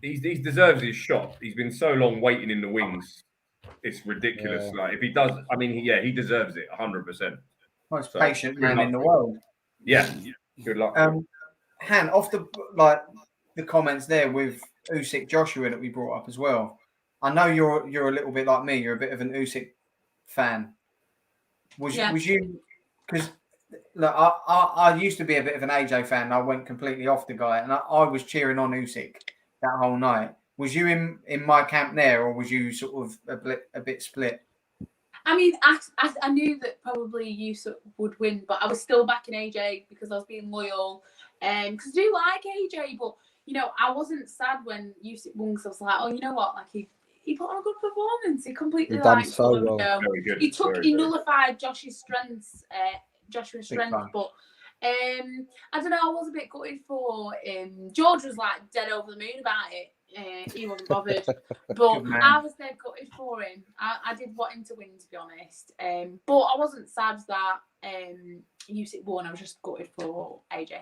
he deserves his shot. He's been so long waiting in the wings. It's ridiculous. Yeah. Like if he does, I mean, he deserves it 100%. Most patient man in the world. Yeah. Good luck. Han, off the comments there with Usyk Joshua that we brought up as well. I know you're a little bit like me. You're a bit of an Usyk fan. Was you? Because look, I used to be a bit of an AJ fan. I went completely off the guy, and I was cheering on Usyk that whole night. Was you in my camp there, or was you sort of a bit split? I mean, I knew that probably Usyk would win, but I was still backing AJ because I was being loyal. Because I do like AJ, but I wasn't sad when Usyk won because I was like, oh, you know what? Like he put on a good performance. He completely done so well. He nullified Joshua's strengths, but I don't know. I was a bit gutted for him. George was like dead over the moon about it. He wasn't bothered, but I was dead gutted for him. I did want him to win, to be honest. But I wasn't sad that Usyk won. I was just gutted for AJ.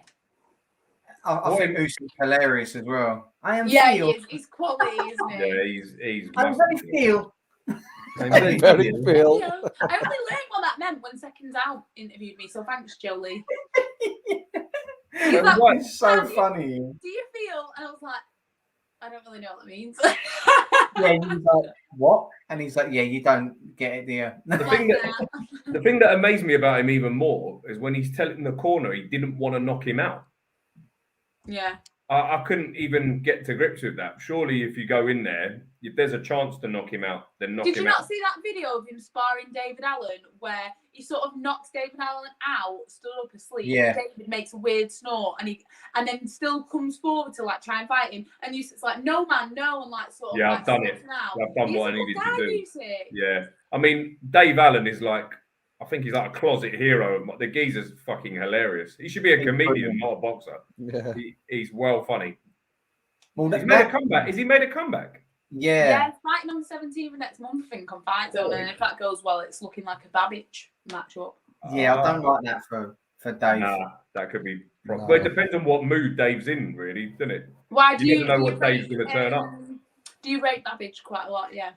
I think Usyk's hilarious as well. I am. Yeah, he's quality, isn't he? Yeah, he's. I'm very feel. I only learned what that meant when Seconds Out interviewed me. So thanks, Jolie. He's like, it's so funny. Do you feel? And I was like, I don't really know what that means. Yeah, he's like, what? And he's like, yeah, you don't get it, do you? The thing that amazed me about him even more is when he's telling the corner he didn't want to knock him out. Yeah. I couldn't even get to grips with that. Surely, if you go in there, if there's a chance to knock him out, then knock him out. Did you not see that video of him sparring David Allen where he sort of knocks David Allen out, stood up asleep? Yeah. David makes a weird snort and then still comes forward to like try and fight him. And Usyk's like, no, man, no. And like sort of. Yeah, like, I've done it. Out. I've done what I needed to do. Usyk. Yeah. I mean, Dave Allen is like, I think he's like a closet hero. The geezer's fucking hilarious. He should be a comedian, not a boxer. Yeah. He's well funny. Well, he's made a comeback. Has he made a comeback? Yeah, it's fighting on the 17th of next month, I think, on Fight Zone. And if that goes well, it's looking like a Babbage matchup. Yeah, I don't like that for Dave. Nah, that could be. Well, it depends on what mood Dave's in, really, doesn't it? Why do you never know what Dave's going to turn up? Do you rate Babbage quite a lot? Yeah.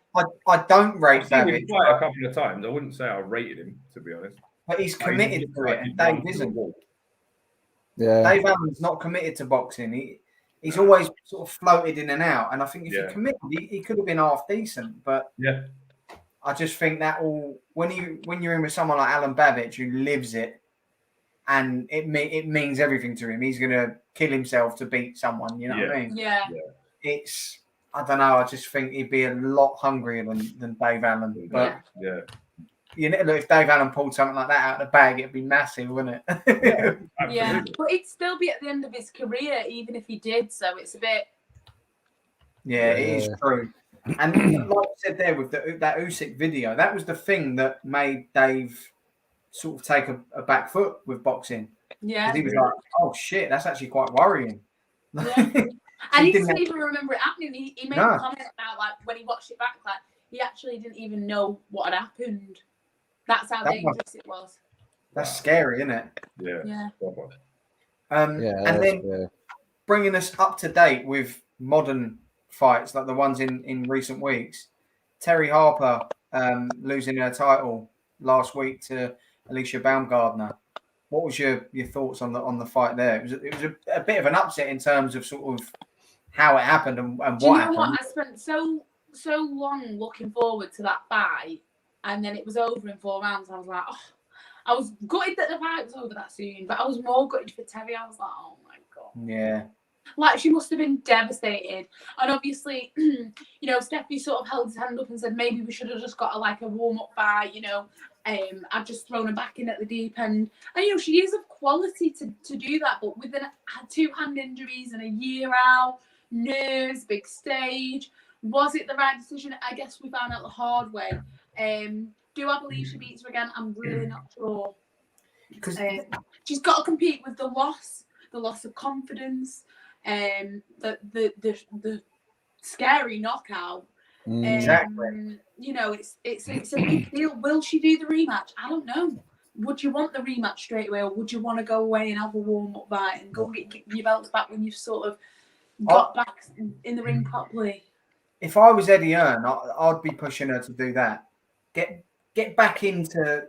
I don't rate Babbage. I've seen him fight a couple of times. I wouldn't say I rated him, to be honest. But he's committed to it, and Dave isn't. Yeah. Dave Allen's not committed to boxing. He's always sort of floated in and out. And I think if he committed, he could have been half decent. But I just think that when you're in with someone like Alan Babbage who lives it, and it means everything to him. He's gonna kill himself to beat someone. You know what I mean? Yeah. It's I don't know. I just think he'd be a lot hungrier than Dave Allen. But you know, if Dave Allen pulled something like that out of the bag, it'd be massive, wouldn't it? Yeah, but it'd still be at the end of his career, even if he did. So it's a bit. Yeah, it is true. And like I said there with that Usyk video, that was the thing that made Dave sort of take a back foot with boxing. Yeah, he was like, "Oh shit, that's actually quite worrying." Yeah. And he doesn't even remember it happening. He made a comment about, like, when he watched it back, like, he actually didn't even know what had happened. That's how dangerous it was. That's scary, isn't it? Yeah. And then bringing us up to date with modern fights, like the ones in recent weeks. Terry Harper losing her title last week to Alicia Baumgardner. What was your thoughts on the fight there? It was a bit of an upset in terms of sort of how it happened and what happened. Do you know what? I spent so long looking forward to that fight, and then it was over in 4 rounds. I was like, oh, I was gutted that the fight was over that soon, but I was more gutted for Terry. I was like, oh my God. Yeah. Like, she must have been devastated. And obviously, you know, Stephanie sort of held his hand up and said, maybe we should have just got a warm-up fight, you know. I've just thrown her back in at the deep end. And, you know, she is of quality to do that, but with 2 hand injuries and a year out, nerves, big stage, was it the right decision? I guess we found out the hard way. Do I believe she beats her again? I'm really not sure. Because she's got to compete with the loss of confidence, the scary knockout. Exactly. You know, it's a big deal. Will she do the rematch? I don't know. Would you want the rematch straight away, or would you want to go away and have a warm-up fight and go get your belts back when you've sort of got back in the ring properly? If I was Eddie Earn, I'd be pushing her to do that. Get back into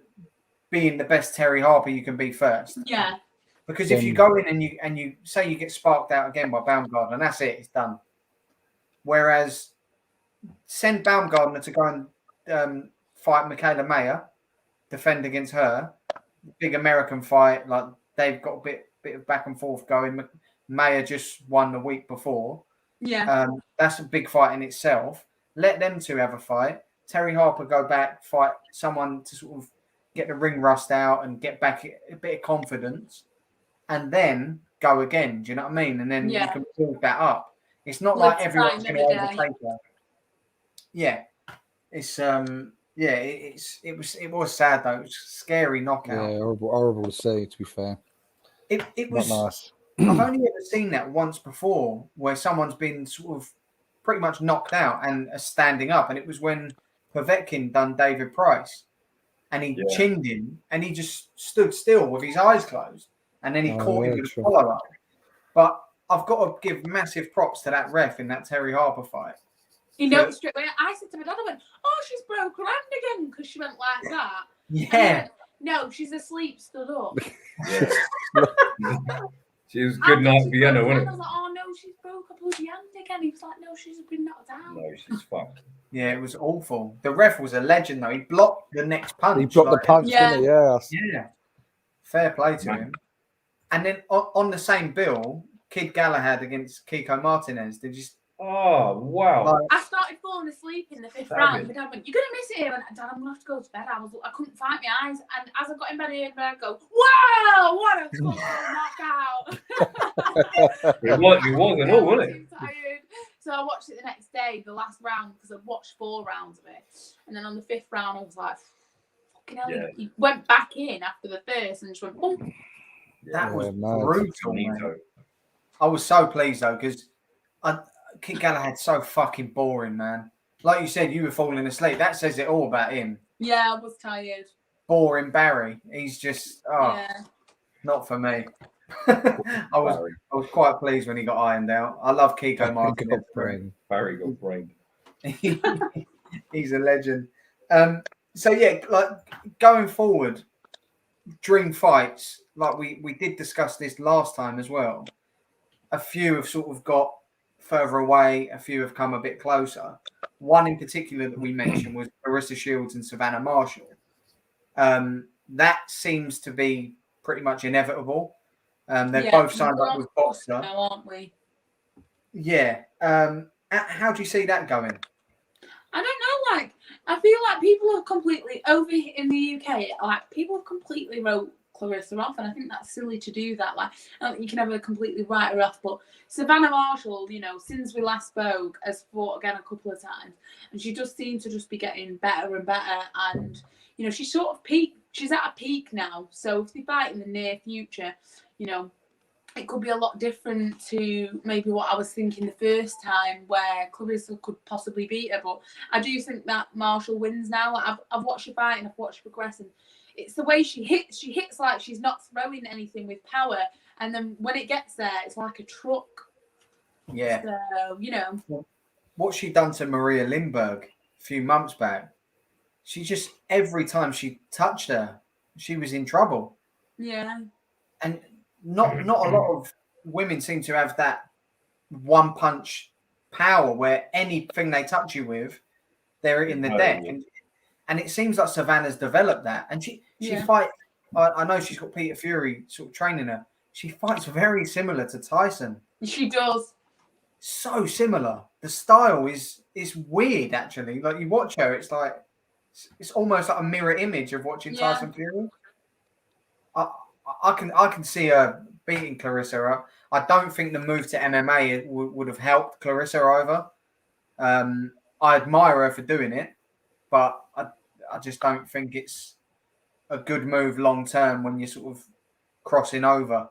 being the best Terry Harper you can be first. Yeah. Because if you go in and you say you get sparked out again by Baumgardner, and that's it, it's done. Whereas send Baumgardner to go and fight Michaela Mayer, defend against her, big American fight, like they've got a bit of back and forth going. Mayer just won the week before. Yeah. That's a big fight in itself. Let them two have a fight. Terry Harper go back, fight someone to sort of get the ring rust out and get back a bit of confidence, and then go again. Do you know what I mean? And then you can build that up. It's not like everyone's going to overtake her. Yeah, it's it was sad though. It was a scary knockout. Yeah, horrible to see. To be fair, it was not nice. I've only ever seen that once before, where someone's been sort of pretty much knocked out and are standing up, and it was when Povetkin done David Price, and he chinned him, and he just stood still with his eyes closed, and then he caught him with a follow up. But I've got to give massive props to that ref in that Terry Harper fight. He noticed straight away. I said to my dad, I went, "Oh, she's broke her hand again," because she went like that. Yeah. Went, no, she's asleep, stood up. She was good night Vienna, wasn't it? I was like, "Oh no, she's broke her bloody hand again." He was like, "No, she's been knocked out." No, she's fucked. Yeah, it was awful. The ref was a legend though. He blocked the next punch. He blocked the punch, didn't he? Yeah. Fair play to him. And then on the same bill, Kid Galahad against Kiko Martinez. Did you? Oh wow! I started falling asleep in the 5th round. My dad went, "You're gonna miss it here." And Dad, I'm gonna have to go to bed. I couldn't find my eyes. And as I got in bed, I go, "Wow, what a total knockout!" It was and all, wasn't it? Tired. So I watched it the next day, the last round, because I watched 4 rounds of it. And then on the 5th round, I was like, "Fucking hell!" Yeah. He went back in after the first and just went, "Boom." That was brutal, man. I was so pleased though, because Kid Galahad's so fucking boring, man. Like you said, you were falling asleep. That says it all about him. Yeah, I was tired. Boring Barry. He's just not for me. I was quite pleased when he got ironed out. I love Kiko Martinez. Barry got brained. He's a legend. So yeah, like going forward, dream fights. Like we did discuss this last time as well. A few have sort of got further away, a few have come a bit closer. One in particular that we mentioned was Marissa Shields and Savannah Marshall. That seems to be pretty much inevitable. They're both signed up with Boxer. Now, aren't we? Yeah. How do you see that going? I don't know. Like, I feel like people have completely, over in the UK, like, people have completely wrote Clarissa off, and I think that's silly to do that. Like, I don't think you can ever completely write her off, but Savannah Marshall, you know, since we last spoke, has fought again a couple of times, and she does seem to just be getting better and better, and, you know, she's sort of peaked. She's at a peak now, so if they fight in the near future, you know, it could be a lot different to maybe what I was thinking the first time, where Clarissa could possibly beat her. But I do think that Marshall wins now. Like, I've watched her fight and I've watched her progress, and it's the way she hits. She hits like she's not throwing anything with power, and then when it gets there, it's like a truck. Yeah. So, you know. What she done to Maria Lindbergh a few months back, she just, every time she touched her, she was in trouble. Yeah. And not a lot of women seem to have that one punch power where anything they touch you with, they're in the deck. And it seems like Savannah's developed that. And she fights, I know she's got Peter Fury sort of training her. She fights very similar to Tyson. She does. So similar. The style is weird, actually. Like, you watch her, it's like, it's almost like a mirror image of watching Tyson Fury. I can see her beating Clarissa. I don't think the move to MMA would have helped Clarissa over. I admire her for doing it, but I just don't think it's a good move long term when you're sort of crossing over.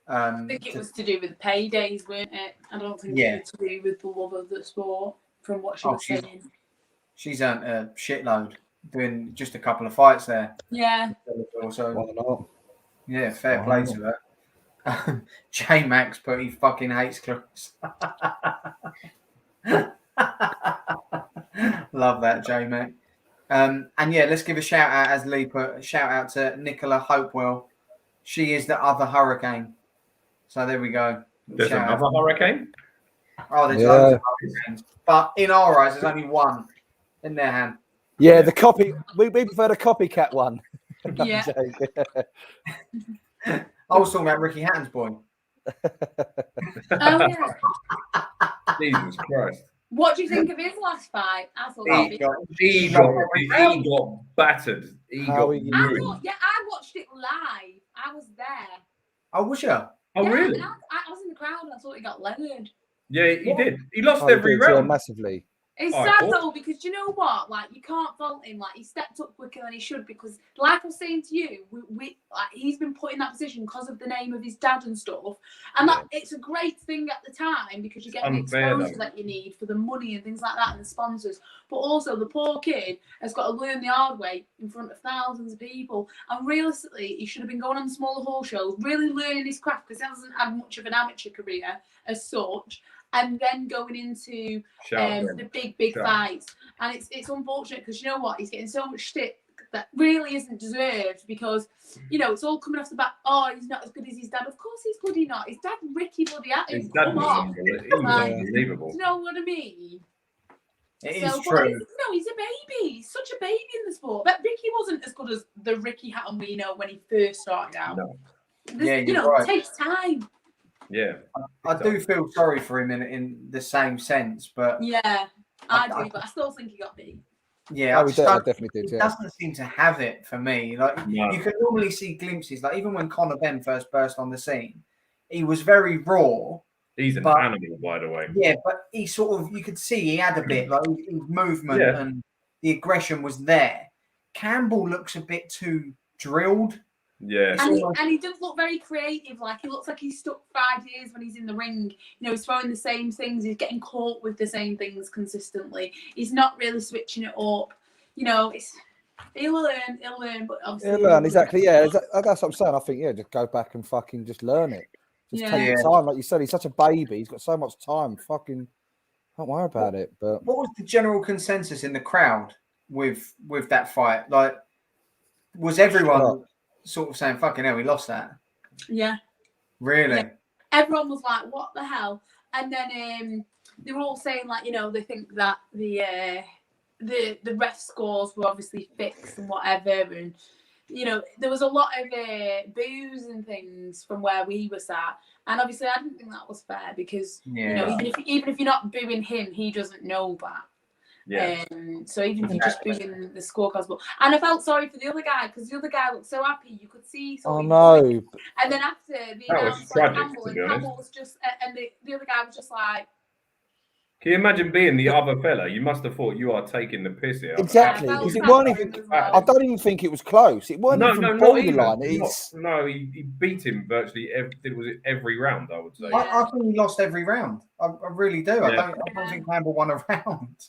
I think it was to do with paydays, weren't it? I don't think it was to do with the love of the sport, from what she was saying. She's earned a shitload doing just a couple of fights there. Yeah. So, Why not? Yeah, fair play to her. J-Max, but he fucking hates Clarissa. Love that, J-Max. And yeah, let's give a shout out, as Lee put, a shout out to Nicola Hopewell. She is the other hurricane. So there we go. There's another hurricane? Oh, there's loads of hurricanes. But in our eyes, there's only one in their hand. Yeah, the copy. We prefer the copycat one. Yeah. I was talking about Ricky Hatton's boy. Oh, yeah. Jesus Christ. What do you think of his last fight? I thought he got battered. He got ruined. I watched it live. I was there. Oh, was you? Oh, really? I was in the crowd and I thought he got leathered. Yeah, he did. He lost every round. Yeah, massively. It's sad though, because you know what? Like, you can't fault him. Like, he stepped up quicker than he should, because, like I was saying to you, we like, he's been put in that position because of the name of his dad and stuff. And that it's a great thing at the time, because you get the exposure that you need for the money and things like that, and the sponsors. But also, the poor kid has got to learn the hard way in front of thousands of people. And realistically, he should have been going on smaller hall shows, really learning his craft, because he hasn't had much of an amateur career as such. And then going into the big fights. And it's unfortunate, because you know what? He's getting so much shit that really isn't deserved, because, you know, it's all coming off the back. Oh, he's not as good as his dad. Of course he's bloody not. His dad, Ricky bloody at him. His dad was unbelievable. You know what I mean? It is true. No, he's a baby. He's such a baby in the sport. But Ricky wasn't as good as the Ricky Hatton we know when he first started out. No. It takes time. Yeah, I do feel sorry for him in the same sense, but yeah, I do, but I still think he got beat. Yeah, I definitely did. He doesn't seem to have it for me. Like, you can normally see glimpses. Like, even when Conor Benn first burst on the scene, he was very raw. He's an animal, by the way. Yeah, but he sort of, you could see he had a bit, like, his movement and the aggression was there. Campbell looks a bit too drilled. Yeah, and he doesn't look very creative. Like, he looks like he's stuck 5 years when he's in the ring. You know, he's throwing the same things. He's getting caught with the same things consistently. He's not really switching it up. You know, he'll learn, but obviously he'll learn, exactly. Yeah, that's what I'm saying. I think just go back and fucking just learn it. Just take your time, like you said. He's such a baby. He's got so much time. Fucking don't worry about it. But what was the general consensus in the crowd with that fight? Like, was everyone sort of saying, fucking hell, we lost that? Yeah. Really? Yeah. Everyone was like, what the hell? And then they were all saying, like, you know, they think that the ref scores were obviously fixed and whatever. And, you know, there was a lot of boos and things from where we were sat. And obviously I didn't think that was fair, because, you know, even if you're not booing him, he doesn't know that. Yeah. So even if you're just booing the scorecards, and I felt sorry for the other guy, because the other guy looked so happy. You could see. Oh no! And then after the announcement, Campbell was just, and the other guy was just like, Can you imagine being the other fella? You must have thought you are taking the piss here. Exactly, because it weren't even. I don't even think it was close. It weren't even borderline. He beat him virtually every round. I would say. I think he lost every round. I really do. Yeah. I don't think Campbell won a round.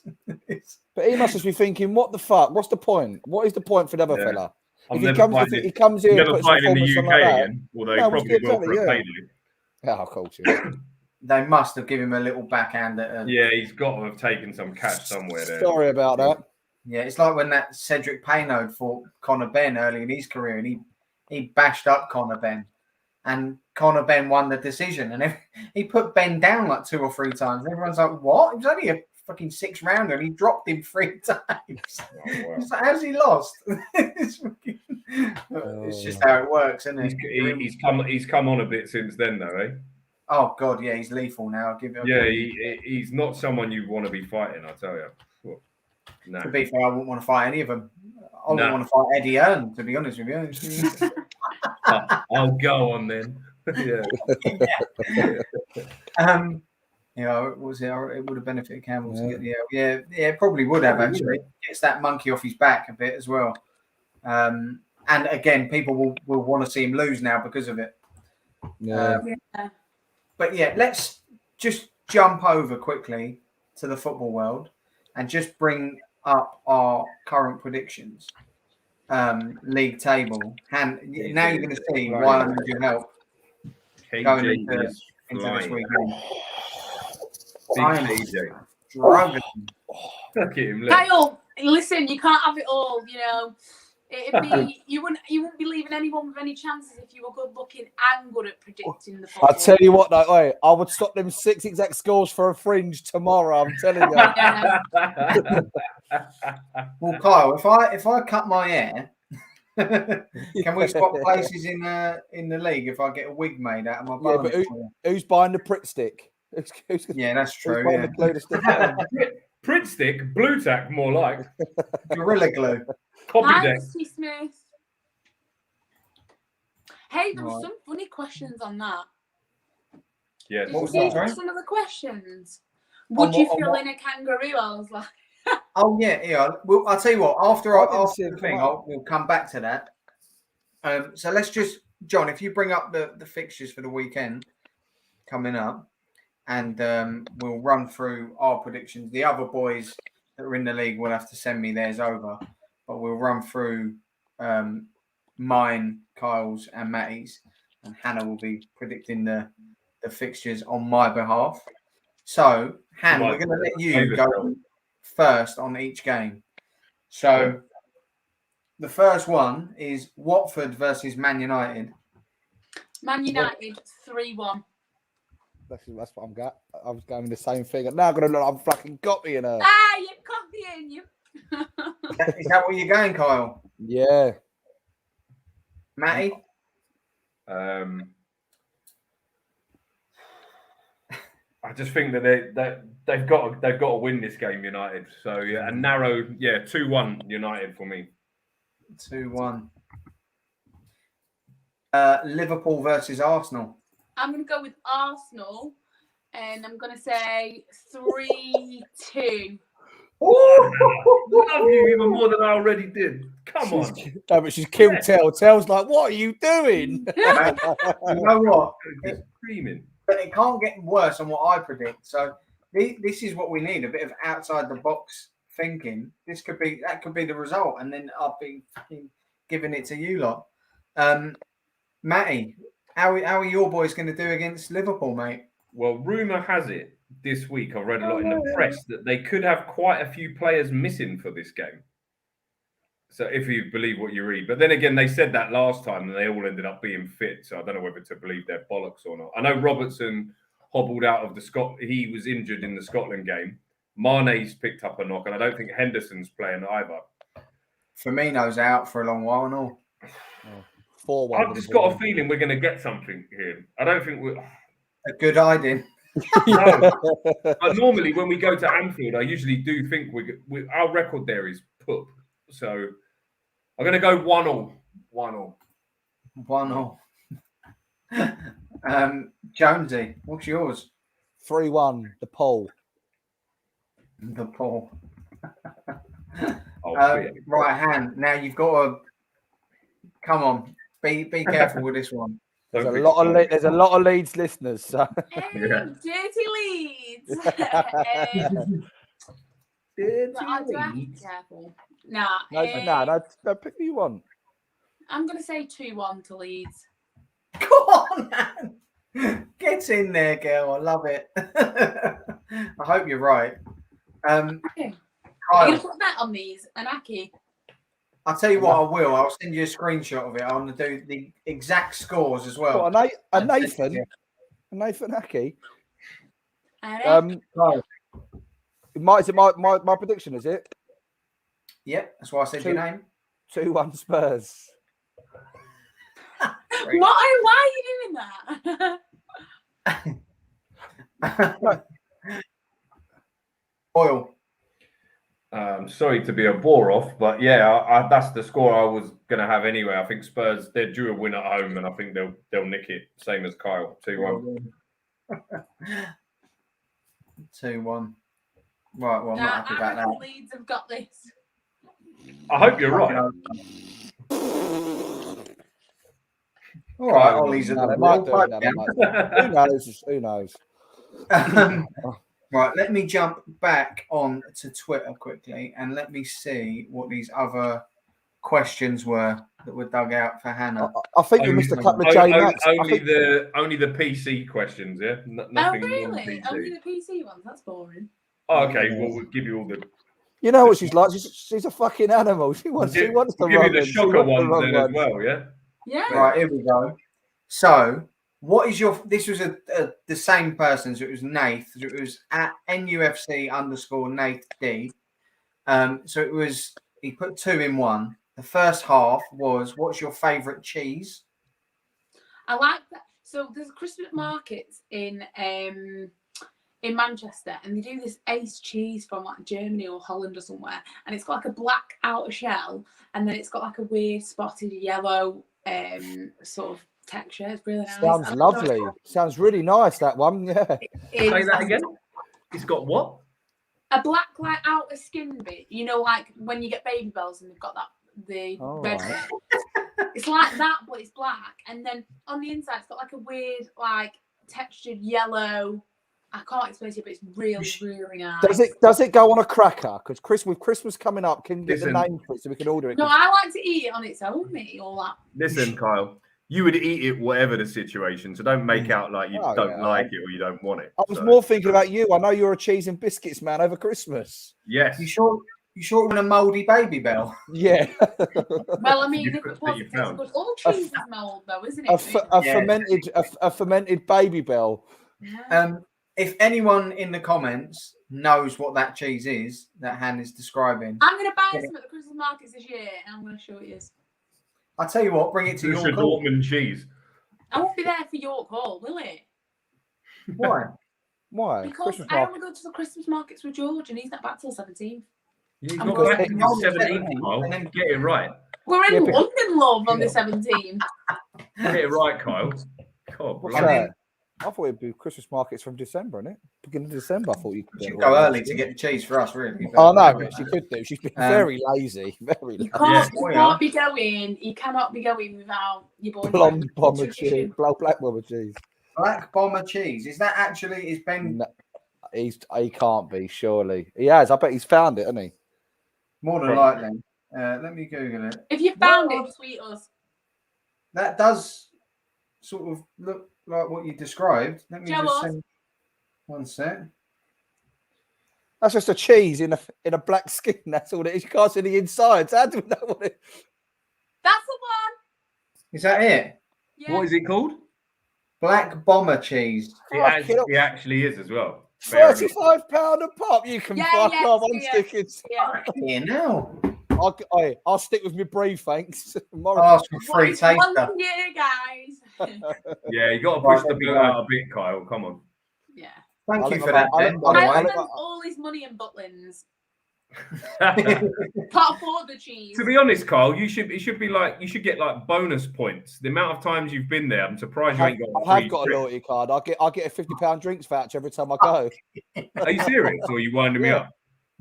But he must just be thinking, what the fuck? What's the point? What is the point for the other fella? If he comes here and puts a in the performance UK like that, again, although he probably will for a pay. Yeah, of course. Yeah. They must have given him a little backhand. Yeah, he's got to have taken some cash somewhere there. Sorry about that. Yeah, it's like when that Cedric Payno fought Conor Benn early in his career, and he bashed up Conor Benn, and Conor Benn won the decision, and he put Ben down like 2 or 3 times. Everyone's like, "What? It was only a fucking 6-rounder, and he dropped him 3 times." Oh, wow. It's like, how's he lost? It's just how it works, isn't it? He's come on a bit since then, though, eh? Oh God, yeah, he's lethal now. He's not someone you want to be fighting. I tell you. Well, no. To be fair, I wouldn't want to fight any of them. I wouldn't want to fight Eddie Hearn, to be honest with you. I'll go on then. Yeah. What was it? It would have benefited Campbell to get the L. Yeah, it probably would have actually. Gets that monkey off his back a bit as well. And again, people will want to see him lose now because of it. Yeah. But yeah, let's just jump over quickly to the football world and just bring up our current predictions. League table. And now you're going to see why I need your help going into this weekend. Look at him. Look. Kyle, listen, you can't have it all, you know. You wouldn't be leaving anyone with any chances if you were good looking and good at predicting the football. I'll tell you what, though, wait, I would stop them 6 exact scores for a fringe tomorrow. I'm telling you. Well, Kyle, if I cut my hair, can we swap places in the league if I get a wig made out of my bone? Yeah, but who's buying the Pritt stick? Yeah, that's true. Yeah. Pritt stick, blue tack, more like Gorilla glue. Copy deck. Smith. Hey, there were some funny questions on that. Yeah. Did you see some of the questions? Would you fill in a kangaroo? I was like, oh yeah. Well, I'll tell you what. After the thing, we'll come back to that. So let's just, John, if you bring up the fixtures for the weekend coming up, and we'll run through our predictions. The other boys that are in the league will have to send me theirs over, but we'll run through mine, Kyle's, and Matty's, and Hannah will be predicting the fixtures on my behalf. So, Hannah, we're going to let you go first on each game. So, the first one is Watford versus Man United. Man United 3-1. That's what I'm got. I was going with the same thing. And now I'm going to look, I'm fucking copying her. You're copying you. Is that where you're going, Kyle? Yeah. Matty? I just think that they've got to win this game, United. So yeah, a narrow 2-1 United for me. 2-1. Liverpool versus Arsenal. I'm going to go with Arsenal, and I'm going to say 3-2. Love you even more than I already did. Come on. No, but she's killed Tell. Tell's like, what are you doing? You know what? It's screaming. But it can't get worse than what I predict. So this is what we need, a bit of outside the box thinking. That could be the result, and then I'll be fucking giving it to you lot. Matty, how are your boys going to do against Liverpool, mate? Well, rumour has it this week, I've read a lot in the press, that they could have quite a few players missing for this game. So if you believe what you read. But then again, they said that last time and they all ended up being fit. So I don't know whether to believe their bollocks or not. I know Robertson hobbled out of he was injured in the Scotland game. Mane's picked up a knock, and I don't think Henderson's playing either. Firmino's out for a long while and all. 4-1. I've just got a feeling we're going to get something here. I don't think we're... A good hiding. No. But normally when we go to Anfield, I usually do think our record there is poop. So I'm going to go 1-1. 1-1. Jonesy, what's yours? 3-1, the poll. The Paul. Oh, Right, Han. Now you've got to come on. Be careful with this one. There's a lot of Leeds listeners. So. Hey, dirty Leeds. Dirty But I do have to be Leeds. careful. Nah, No, pick who you want. I'm going to say 2-1 to Leeds. Come on, man. Get in there, girl. I love it. I hope you're right. Okay. Kyle, You're going to put that on these, Anaki? I'll tell you what I will. I'll send you a screenshot of it. I'm going to do the exact scores as well. What, a Nathan Aki. Kyle. Is it my prediction, is it? Yep, that's why I said your name. 2-1 Spurs. Why are you doing that? Oil. Sorry to be a bore off, but yeah, that's the score I was going to have anyway. I think Spurs, they're due a win at home, and I think they'll nick it, same as Kyle, 2-1. 2-1. Right, well, I'm not happy about that. Leeds have got this. I hope you're right. All right, Ollie's at the might do it. Who knows? Right, let me jump back on to Twitter quickly and let me see what these other questions were that were dug out for Hannah. I think we missed a couple of J-Max. Only the PC questions, yeah? Nothing really? non-PC. Only the PC ones? That's boring. Oh, okay, well, we'll give you all the... You know what she's like? She's a fucking animal. She wants to we'll give you the shocker ones then as well, yeah? Yeah. Right, here we go. So, what is your... This was the same person, so it was Nath. So it was at NUFC_Nath D. So it was... He put 2 in 1. The first half was, what's your favourite cheese? I like that. So there's Christmas markets in Manchester, and they do this Ace cheese from like Germany or Holland or somewhere, and it's got like a black outer shell, and then it's got like a weird spotted yellow sort of texture. It's really nice. Sounds lovely. Sounds really nice, that one. Yeah. Say that again. It's got what? A black like outer skin bit. You know, like when you get baby bells and they've got the red. Right. It's like that, but it's black, and then on the inside it's got like a weird like textured yellow. I can't explain it, but it's really, really nice. Does it go on a cracker? Because with Christmas coming up, can you get the name for it so we can order it? No, I like to eat it on its own, mate. All that. Listen, Kyle, you would eat it whatever the situation, so don't make out like you don't like it or you don't want it. I was more thinking about you. I know you're a cheese and biscuits man over Christmas. Yes. You sure you want a mouldy baby bell? Yeah. Well, I mean, if it was, it's good. All cheese is mould, though, isn't it? A fermented baby bell. Yeah. If anyone in the comments knows what that cheese is that Han is describing, I'm going to buy some at the Christmas markets this year, and I'm going to show it you. I'll tell you what, bring it to York Hall. Dortmund cheese. I won't be there for York Hall, will it? Why? Why? Because I only go to the Christmas markets with George, and he's not back till 17th. Yeah, he's not back until 17th, Kyle. Get it right. We're in London, love, on the 17th. Get it right, Kyle. God, What's that? I thought it'd be Christmas markets from December, isn't it? Beginning of December, I thought you could go early to get the cheese for us, really. Oh no, but she could do. She's been very lazy. Very lazy. You can't be going. You cannot be going without your boyfriend. Blonde bomber cheese. Black bomber cheese. Black bomber cheese. Is that actually? Is Ben? No, he can't be. Surely he has. I bet he's found it, hasn't he? More than likely. Let me Google it. If you found it, tweet us. That does sort of look like what you described. Let me just send one sec. That's just a cheese in a black skin. That's all it is. You can't see the insides. How do we know what it is? That's the one. Is that it? Yeah. What is it called? Black bomber cheese. It actually is as well. £35 a pop. You can fuck off. I'm sticking. Yeah, now. I'll stick with my brief, thanks. I'll ask for free taster. One year, guys. Yeah, you got to push the boat out a bit, Kyle. Come on. Yeah. Thank you for that, Ben. Kyle spends all his money in Butlins. Can't afford the cheese. To be honest, Kyle, you should get like bonus points. The amount of times you've been there, I'm surprised you ain't got. I have got a loyalty card. I get a £50 drinks voucher every time I go. Are you serious, or are you winding me up?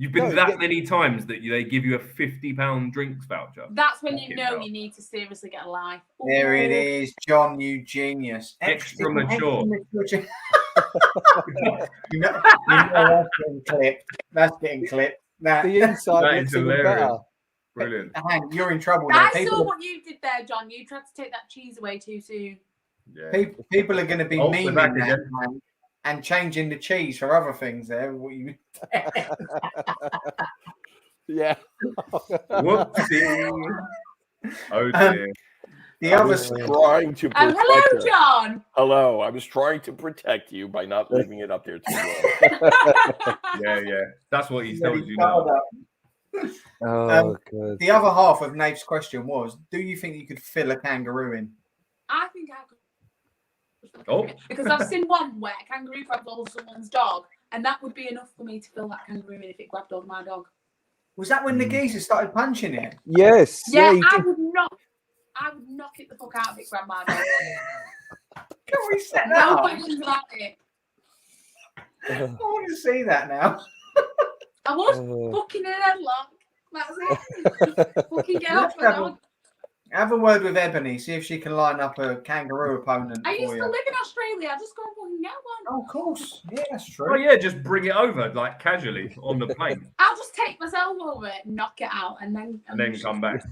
You've been many times that they give you a £50 drinks voucher. That's when you know you need to seriously get a life. There it is, John, you genius. Extra mature. you know that's getting clipped. That's getting clipped. Now, The inside That looks is even hilarious. better. Brilliant. Hang, you're in trouble there. I saw what you did there, John. You tried to take that cheese away too soon. Yeah. People are going to be we're back memeing that, again. man, and changing the cheese for other things there. What you... Yeah. Whoopsie. Oh dear. The I other was side. trying to protect Hello, her. John. Hello, I was trying to protect you by not leaving it up there too long. Yeah. That's what he's told you now. Oh, good. The other half of Nave's question was, do you think you could fill a kangaroo in? I think I could. Oh. Because I've seen one where a kangaroo grabbed hold of someone's dog, and that would be enough for me to fill that kangaroo in if it grabbed hold of my dog. Was that when the geezer started punching it? Yes. Yeah, you I did. would knock it the fuck out if it grabbed my dog. Can we set that No up? questions about it. I want to see that now. I would fucking in a headlock. That's it. Fucking get off my dog. Have a word with Ebony, see if she can line up a kangaroo opponent I for used you. to live in Australia. I just go and fucking get one. Oh, of course. Yeah, that's Oh true. yeah, just bring it over like casually on the plane I'll just take myself over it, knock it out, and then come back.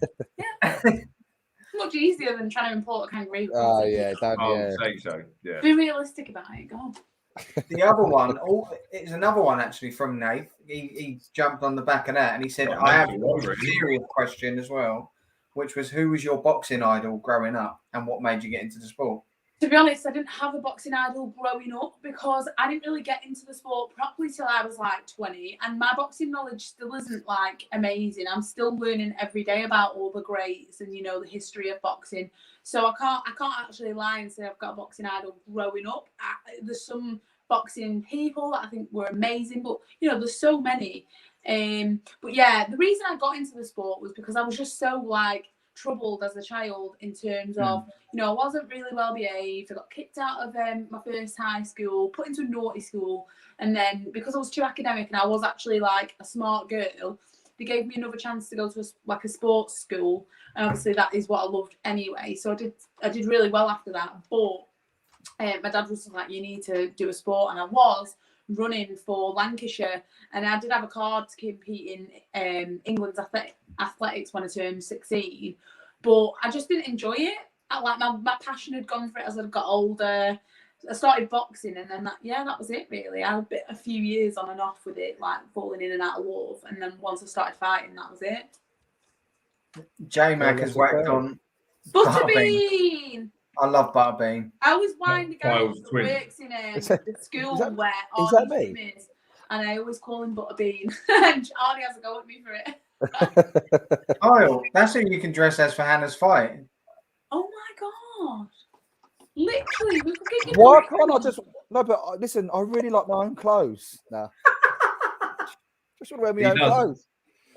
Much easier than trying to import a kangaroo. Oh, yeah. Don't, Oh, yeah. say so. Yeah. Be realistic about it. Go on. The other one, it's another one actually from Nate. He jumped on the back of that and he said, Oh, I have that's a all right. serious question as well, which was, who was your boxing idol growing up and what made you get into the sport? To be honest, I didn't have a boxing idol growing up because I didn't really get into the sport properly till I was like 20, and my boxing knowledge still isn't like amazing. I'm still learning every day about all the greats and the history of boxing. So I can't actually lie and say I've got a boxing idol growing up. There's some boxing people that I think were amazing, but there's so many. But yeah, the reason I got into the sport was because I was just so troubled as a child in terms of I wasn't really well behaved. I got kicked out of my first high school, put into a naughty school, and then because I was too academic and I was actually a smart girl, they gave me another chance to go to a sports school, and obviously that is what I loved anyway. So I did really well after that, but my dad was like, you need to do a sport, and I was running for Lancashire, and I did have a card to compete in England's athletics when I turned 16, but I just didn't enjoy it. My passion had gone for it as I got older. I started boxing, and then that was it really. I had a few years on and off with it, falling in and out of love, and then once I started fighting, that was it. J-Mac has whacked on Butterbean. I love Butterbean. I always wind the guy Kyle's that twin. works in the school where is that Arnie me? is, and I always call him Butterbean. And Arnie has a go at me for it. Kyle, that's who you can dress as for Hannah's fight. Oh my god! Literally, we could give you. Why can't I just? No, but listen, I really like my own clothes now. Just want to wear my He own does. clothes.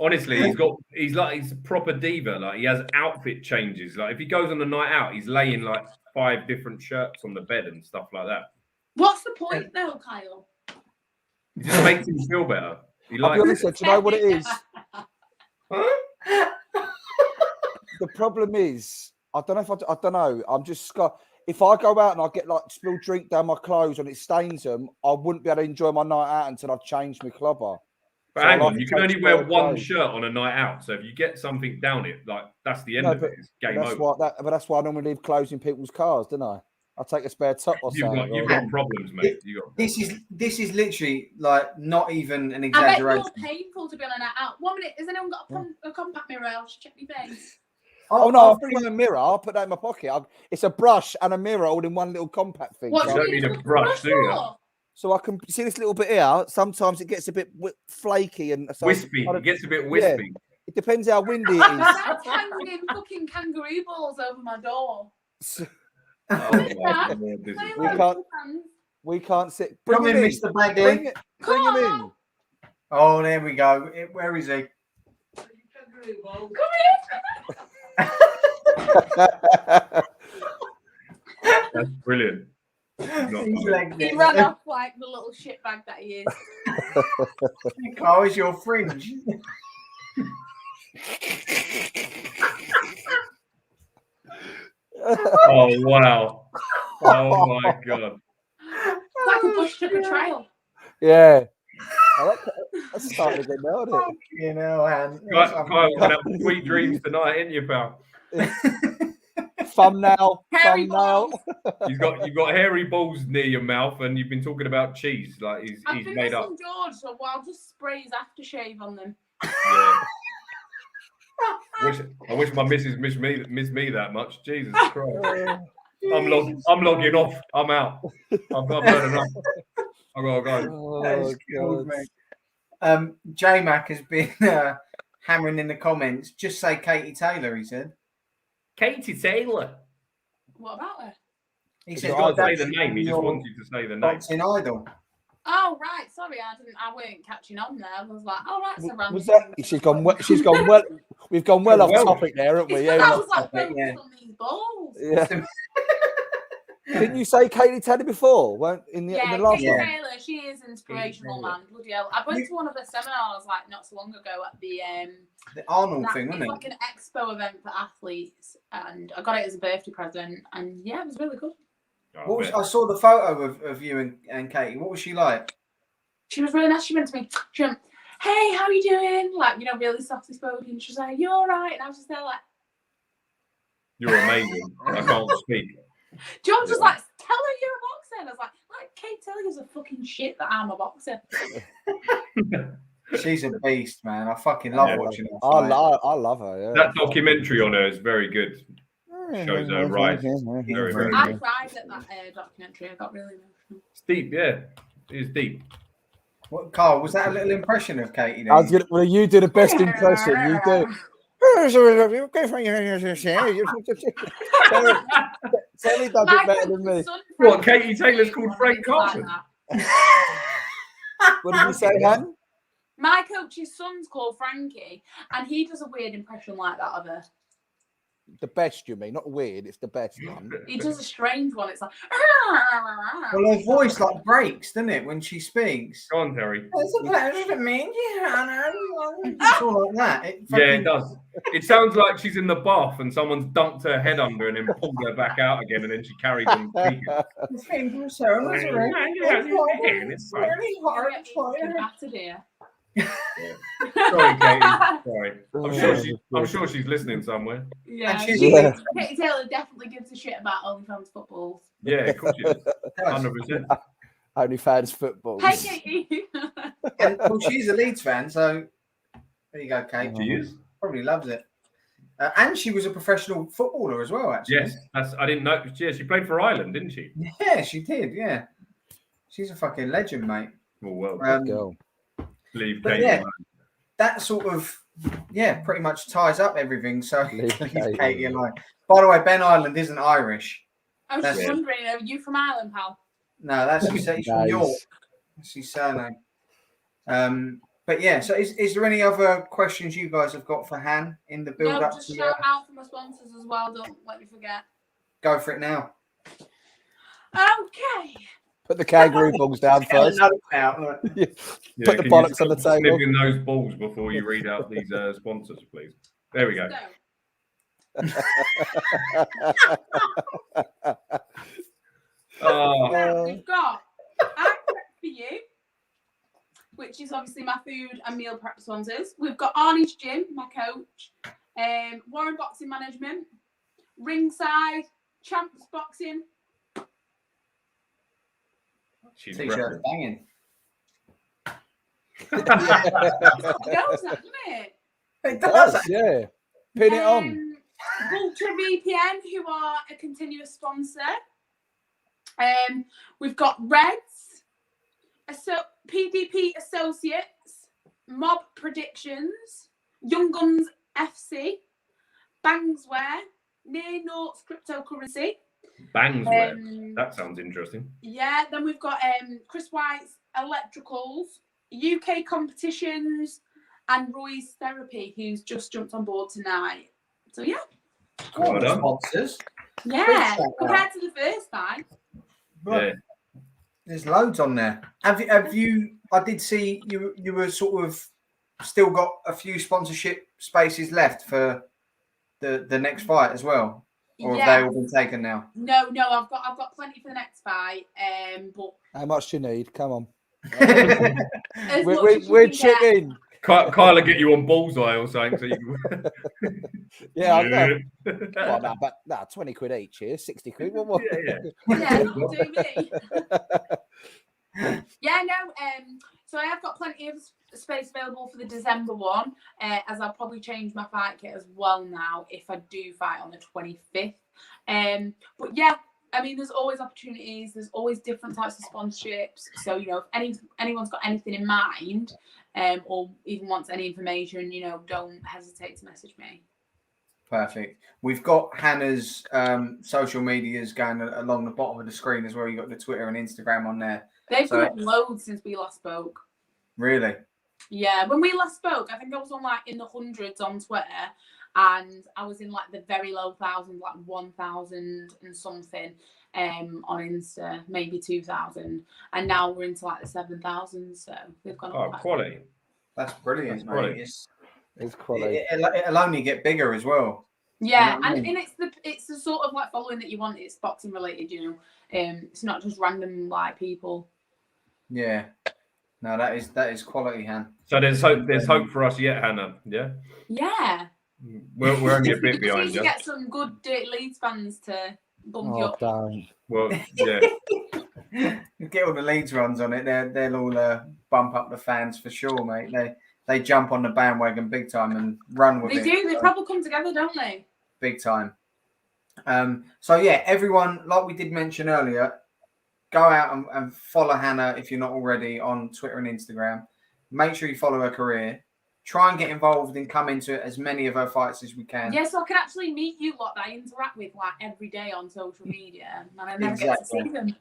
Honestly, he's a proper diva. Like he has outfit changes. Like if he goes on a night out, he's laying 5 different shirts on the bed and stuff like that. What's the point though, Kyle? It just makes him feel better. He I'll be likes honest, it. do you know what it is? The problem is, I don't know I don't know. I'm just if I go out and I get spilled drink down my clothes and it stains them, I wouldn't be able to enjoy my night out until I've changed my clobber. But So hang I on, like you to can take only wear spare one clothes. shirt on a night out. So if you get something down it, that's the end No, of it. It's game That's over. but that's why I normally leave clothes in people's cars, don't I? I take a spare top or something. You've got problems, mate. This is literally not even an I bet exaggeration. you're painful to be on a night out. 1 minute, has anyone got a compact mirror? I'll just check my face. Oh no, I'll bring my mirror. I'll put that in my pocket. It's a brush and a mirror all in one little compact thing. What You do don't you need a use brush, do you? for? So I can see this little bit here. Sometimes it gets a bit flaky and so Wispy. It gets a bit wispy. It depends how windy it is. That's hanging fucking kangaroo balls over my door. We can't sit. Come Bring in, him in. Mr. Bagley. Bring him in. Oh, there we go. Where is he? Come That's brilliant. Not He's funny. legged He it. ran off like the little shitbag that he is. Carl, is your fringe? Oh wow! Oh my god! It's like a bush took a trail. Yeah. That's starting to get now, isn't it? You know, and Kyle's gonna have sweet dreams tonight, ain't you, pal? Thumbnail. Hairy Thumbnail. balls. You've got hairy balls near your mouth, and you've been talking about cheese. Like he's I've been made up. missing George, so I'll just spray his aftershave on them. Yeah. I wish my missus missed me that much. Jesus Christ! I'm logging off. I'm out. I've had enough. I've got to go. That's cool, mate. J-Mac has been hammering in the comments. Just say Katie Taylor, he said. Katie Taylor. What about her? He He's said, got to say "That's the name. He just your wanted to say the name. Boxing idol." Oh right, sorry, I weren't catching on there. I was like, oh right, it's a random. Was that? She's gone well. We've gone well off topic there, haven't we? I Yeah. was like, focus Yeah. on these balls. Yeah. Didn't you say Katie Taylor before? Weren't in the last Katie one? Taylor, she is inspirational, man. Bloody hell. I went to one of the seminars like not so long ago at the Arnold thing, it's wasn't like an expo event for athletes, and I got it as a birthday present, and yeah, it was really good. I saw the photo of you and Katie. What was she like? She was really nice. She went to me. She went, "Hey, how are you doing?" Like, really softly spoken. She was like, "You all right?" And I was just there like, You're amazing. I can't speak. John was just like, "Tell her you're a boxer." And I was like, Kate, tell her gives a fucking shit that I'm a boxer. She's a beast, man. I fucking love watching her. I love her. Yeah. That documentary on her is very good. Shows her rise. Very, very I good. cried at that documentary. I got really emotional. It's deep, yeah. It is deep. What, Carl? Was that a little impression of Katie? Then? I was gonna, well, you do the best impression. You do. Sally does it better than me. What, Katie Taylor's called Frank Carson? What did you say, Han? My coach's son's called Frankie, and he does a weird impression like that of her. The best, you mean? Not weird. It's the best one. He does a strange one. It's like. Well, her voice like breaks, doesn't it, when she speaks? Go on, Terry. It's a pleasure to meet you, Hannah. It's all like that. Yeah, it does. It sounds like she's in the bath and someone's dunked her head under and then pulled her back out again, and then she carries on speaking. Thank you so much. It's really hard to here. Sorry, Katie. Sorry. I'm sure she's listening somewhere. Yeah, And Katie Taylor definitely gives a shit about OnlyFans footballs. Yeah, of course she does. 100%. OnlyFans football. Hey, Katie. Well, she's a Leeds fan, so there you go, Kate. She is. Probably loves it. And she was a professional footballer as well, actually. Yes, I didn't know. Yeah, she played for Ireland, didn't she? Yeah, she did. Yeah, she's a fucking legend, mate. Oh well. Girl. Leave But Katie. yeah, that sort of pretty much ties up everything. So leave Katie alone. By the way, Ben Ireland isn't Irish. I was just wondering, are you from Ireland, pal? No, that's he's from York. That's his surname. But yeah, so is there any other questions you guys have got for Han in the build up? No, just shout out for my sponsors as well. Don't let me forget. Go for it now. Okay. Put the kangaroo balls down first. Put the bollocks on the table. Sniffing those balls before you read out these sponsors, please. There we go. We've got I Prep For You, which is obviously my food and meal prep sponsors. We've got Arnie's Gym, my coach, Warren Boxing Management, Ringside, Champs Boxing. She's T-shirt banging. It goes, doesn't it? It does. Yeah. Pin it on. Ultra VPN, who are a continuous sponsor. We've got Reds, PDP Associates, Mob Predictions, Young Guns FC, Bangsware, Near Noughts Cryptocurrency. Bangsware. That sounds interesting. Yeah, then we've got Chris White's Electricals, UK Competitions, and Roy's Therapy, who's just jumped on board tonight. So yeah. Well done. Sponsors. Yeah, compared to the first time. Right. Yeah. There's loads on there. Have you? I did see you were sort of still got a few sponsorship spaces left for the next fight as well, or have they all been taken now? No, I've got plenty for the next fight. But How much do you need? Come on. as much as you We're can get. chipping. Kyla get you on bullseye or something. So you Yeah, I know. Well, no, but 20 quid each here, 60 quid. What? Yeah. Yeah, that'll do me. Yeah, no. So I have got plenty of space available for the December one, as I'll probably change my fight kit as well now if I do fight on the 25th. But yeah, I mean, there's always opportunities. There's always different types of sponsorships. So, you know, if anyone's got anything in mind, or even wants any information, you know, don't hesitate to message me. Perfect. We've got Hannah's social medias going along the bottom of the screen as well. You've got the Twitter and Instagram on there. They've gone up loads since we last spoke. Really? Yeah, when we last spoke, I think I was on like in the hundreds on Twitter, and I was in like the very low thousands, like 1,000 and something on Insta, maybe 2,000, and now we're into like the 7,000. So they've gone up. quality. That's brilliant, mate. It's quality. It'll only get bigger as well. Yeah, You know what I mean? and it's the sort of like following that you want. It's boxing related, you know. It's not just random like people. Yeah. No, that is quality, Han. So there's hope for us yet, Hannah. Yeah. Yeah. We're only a bit We just need behind to you. get some good Dirty Leeds fans to bump you Oh, up. don't. Well, yeah. Get all the Leeds runs on it. They'll all bump up the fans for sure, mate. They jump on the bandwagon big time and run with They it. do. They probably come together, don't they? Big time. So yeah, everyone, like we did mention earlier, go out and follow Hannah if you're not already on Twitter and Instagram. Make sure you follow her career. Try and get involved and come into as many of her fights as we can. Yeah, so I can actually meet you lot that I interact with like every day on social media, and I never get to see them.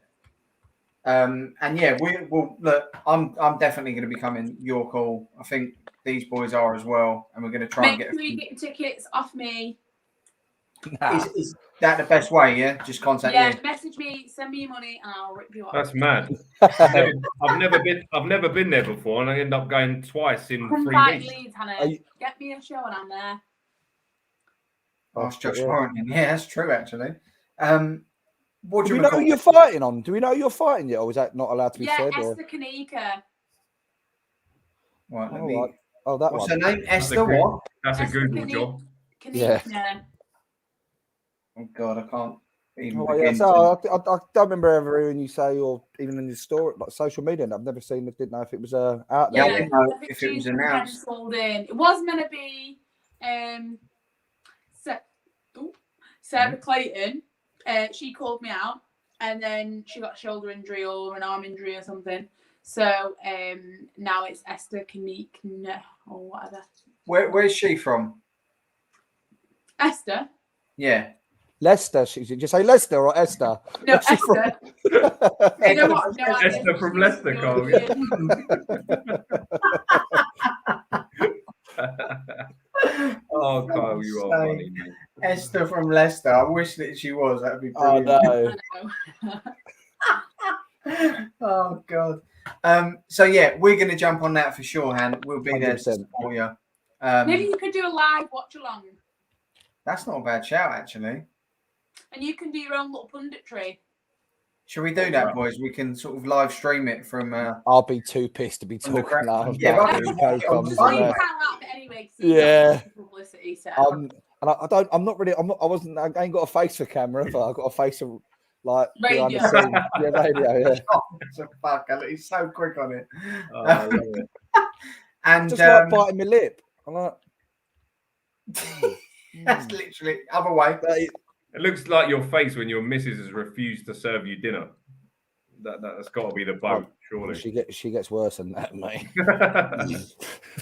And yeah, we'll look. I'm definitely going to be coming your call. I think these boys are as well, and we're going to try and Make get. sure you get your tickets off me. Is that the best way? Yeah, just contact you. Message me, send me your money, and I'll rip you off. That's mad. I've never been there before, and I end up going twice in Come 3 fight weeks. Leeds, Hannah. Get me a show, and I'm there. Ask Josh Warrington. Yeah, that's true actually. What Do we know who you're fighting on? Do we know you're fighting yet, or is that not allowed to be said? Yeah, Esther Kanika. Right, let me. Right. Oh, that What's one. her name? Esther what? That's a Esther Google job. Kanika. Yeah. Oh God, I can't even Oh, yeah, begin. so I don't remember ever hearing you say, or even in your story, like social media. And I've never seen it. Didn't know if it was out there. Yeah, I Yeah, didn't know I think if it was she's announced. penciled in. It was meant to be Sarah Clayton. She called me out, and then she got a shoulder injury or an arm injury or something. So now it's Esther Kanika or whatever. Where's she from? Esther? Yeah. Leicester. Did you say Leicester or Esther? No, Esther. You know what? No, Esther from Leicester, Carl. Oh, Kyle, you are funny, mate. Esther from Leicester. I wish that she was. That'd be Oh, brilliant. no. Oh God. So yeah, we're going to jump on that for sure, Han. We'll be there to 100%. support you. Maybe you could do a live watch along, That's not a bad shout, actually. and you can do your own little punditry. Should we do that, boys? We can sort of live stream it from. I'll be too pissed to be On the talking ground. loud. Yeah, about but- these Yeah, co-coms on and the that. Anyway, Yeah. publicity. So. And I'm not really. I ain't got a face for camera. But I've got a face for like behind the Radio. scenes. Yeah, radio. Yeah. Oh, it's a fuck. He's so quick on it. Oh, I love it. And Just like biting my lip. I'm like, that's literally other way. It looks like your face when your missus has refused to serve you dinner. That's got to be the boat, surely. She gets worse than that, mate.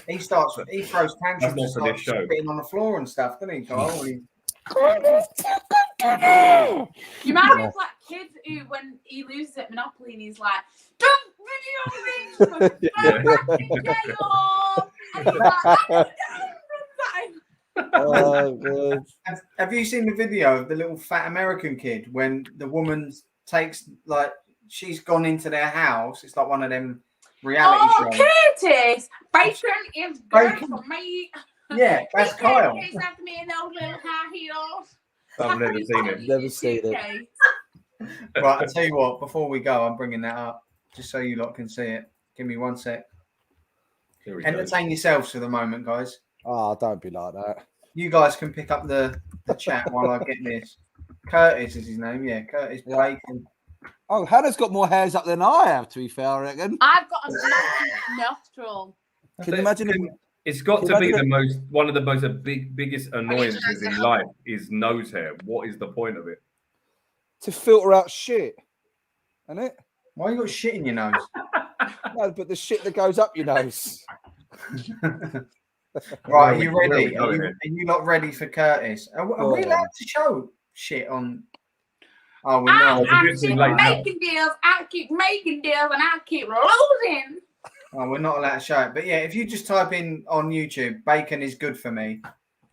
He throws That's tantrums not and for starts this show. spitting on the floor and stuff, doesn't he, Kyle? You might be like kids who, when he loses at Monopoly, and he's like, "Don't video me!" And he's like, "I Oh, God. Have you seen the video of the little fat American kid when the woman takes, like, she's gone into their house. It's like one of them reality shows. Curtis, bacon is good Bacon. for me. Yeah, that's He Kyle. can't chase after me in those little high heels. I've never seen it. Never seen it. Kate. Right, I'll tell you what, before we go, I'm bringing that up just so you lot can see it. Give me 1 sec. Here we go. Entertain yourselves for the moment, guys. Oh, don't be like that. You guys can pick up the chat while I get this. Curtis is his name, yeah. Curtis Yeah. Bacon. Oh, Hannah's got more hairs up than I have, to be fair, I reckon. I've got a massive nostril. Can you imagine him? It's got Can to you be imagine one of the most biggest annoyances in life is nose hair. What is the point of it? To filter out shit, isn't it? Why you got shit in your nose? No, but the shit that goes up your nose. Right, are you ready? Where are we going Are you not ready for Curtis? Are we allowed to show shit on? Oh, we're not. It's a I bit too keep late now. making deals. I keep making deals, and I keep losing. Oh, we're not allowed to show it. But yeah, if you just type in on YouTube, bacon is good for me.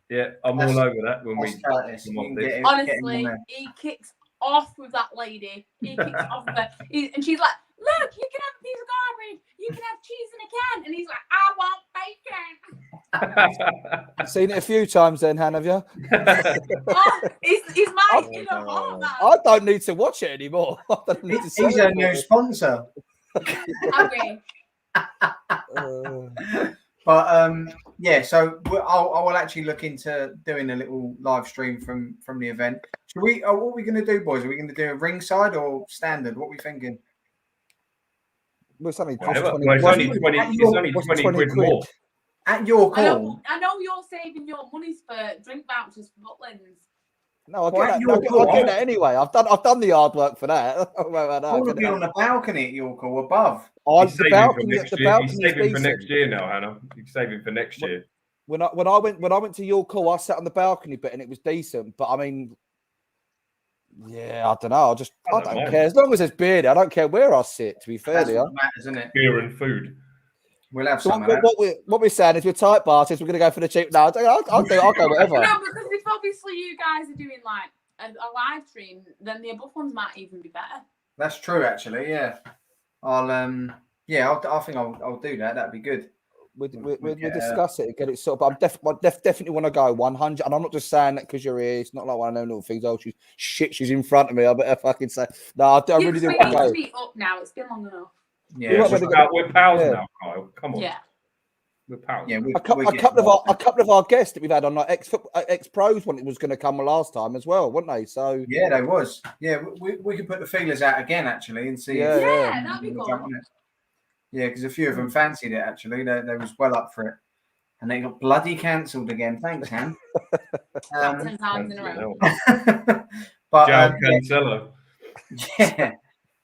Yeah, I'm That's- all over that when we That's Curtis. come You off can this. get him on Honestly, there. he kicks off with that lady. He kicks off with her. And she's like, look, you can have a piece of garbage. You can have cheese in a can. And he's like, I want bacon. You've seen it a few times then, Hannah, have you? Oh, he's my inner heart, man. I don't need to watch it anymore. I don't need to see He's it a new sponsor. Okay. But yeah, so I will actually look into doing a little live stream from the event. Should we? What are we going to do, boys? Are we going to do a ringside or standard? What are we thinking? Well, it's only Whatever. 20, Well, it's only 20, What's it's only 20 quid quid? more. At your call. I know you're saving your monies for drink vouchers for Butlins. No, I Well, get that. you're I cool, get that anyway. I've done the hard work for that. I want to be on the balcony at your call above. He's saving for The next year. He's balcony is saving for decent. next year now, Hannah. He's saving for next year. When I went to your call, I sat on the balcony bit and it was decent. But I mean, yeah, I don't know. I don't mind. care as long as there's beer there. I don't care where I sit. To be fair, That's to you. what matters, isn't it? Beer and food. We'll have So some of that. what we're saying is we're tight bastards. We're going to go for the cheap. No, I'll go whatever. No, because if obviously you guys are doing like a live stream, then the above ones might even be better. That's true, actually. Yeah, I think I'll do that. That'd be good. We'll discuss it and get it sorted. But I definitely want to go 100. And I'm not just saying that because you're here. It's not like one of them little things. Oh, she's in front of me. I better fucking say no. I Yeah, really do we want need to to go. meet up now. It's been long enough. Yeah, We're pals Yeah. now, Kyle. Come on. Yeah. We're pals. yeah. A couple of our guests that we've had on like ex pros when it was going to come last time as well, weren't they? So Yeah, there was. Yeah, we could put the feelers out again actually and see. Yeah. Yeah, that'd be Jump cool. on it. Yeah, because a few of them fancied it actually. They was well up for it, and they got bloody cancelled again. Thanks, Han. 10 times in a row. But Joe Cancelo. yeah,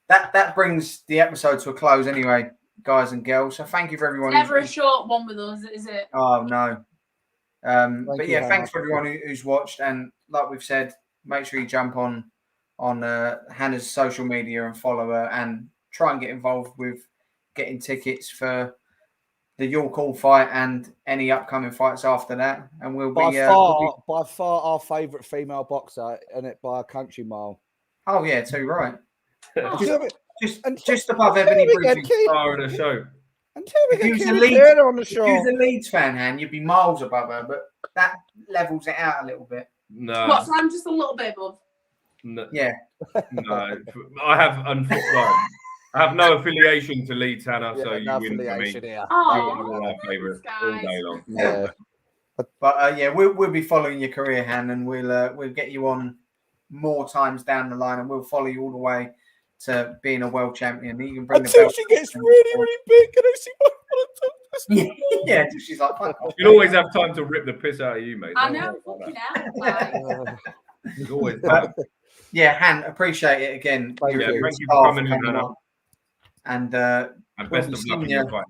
that brings the episode to a close anyway, guys and girls. So thank you for everyone. Never a short one with us, is it? Oh no. But you, yeah, Hannah. thanks for everyone who's watched, and like we've said, make sure you jump on Hannah's social media and follow her, and try and get involved with getting tickets for the York Hall fight and any upcoming fights after that. And we'll by be far our favourite female boxer, and it by a country mile. oh yeah, too right. Oh, Just above Ebony Bridges. Star of the show. Until we If get you was a Keely Leeds- Taylor on the If show. you was a Leeds fan, Han, you'd be miles above her, but that levels it out a little bit. No. what? So I'm just a little bit above. No. Yeah. No. I have no affiliation to Leeds, Hannah, so you win for me. Here. Oh, You're our favourite all guys. day long. Yeah. But yeah, we'll be following your career, Han, and we'll get you on more times down the line, and we'll follow you all the way to being a world champion. You can bring the Until belt. she gets really, really big, and I see what Yeah, she's like, fuck off. You'll always have time to rip the piss out of you, mate. I Don't know, worry fucking about hell. Like, that. There's always time. Yeah, Han, appreciate it again. Thank You're you. a Thank you star for coming in, coming Hannah. on. And And We'll best be of seeing luck in you. your fight.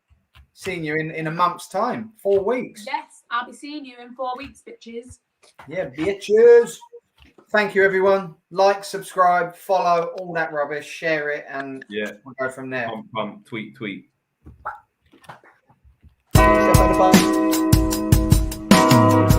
seeing you in a month's time, 4 weeks. yes, I'll be seeing you in 4 weeks, bitches. Yeah, bitches. Thank you, everyone. Like, subscribe, follow, all that rubbish, share it, and Yeah. we'll go from there. Pump, tweet. Step on the bus.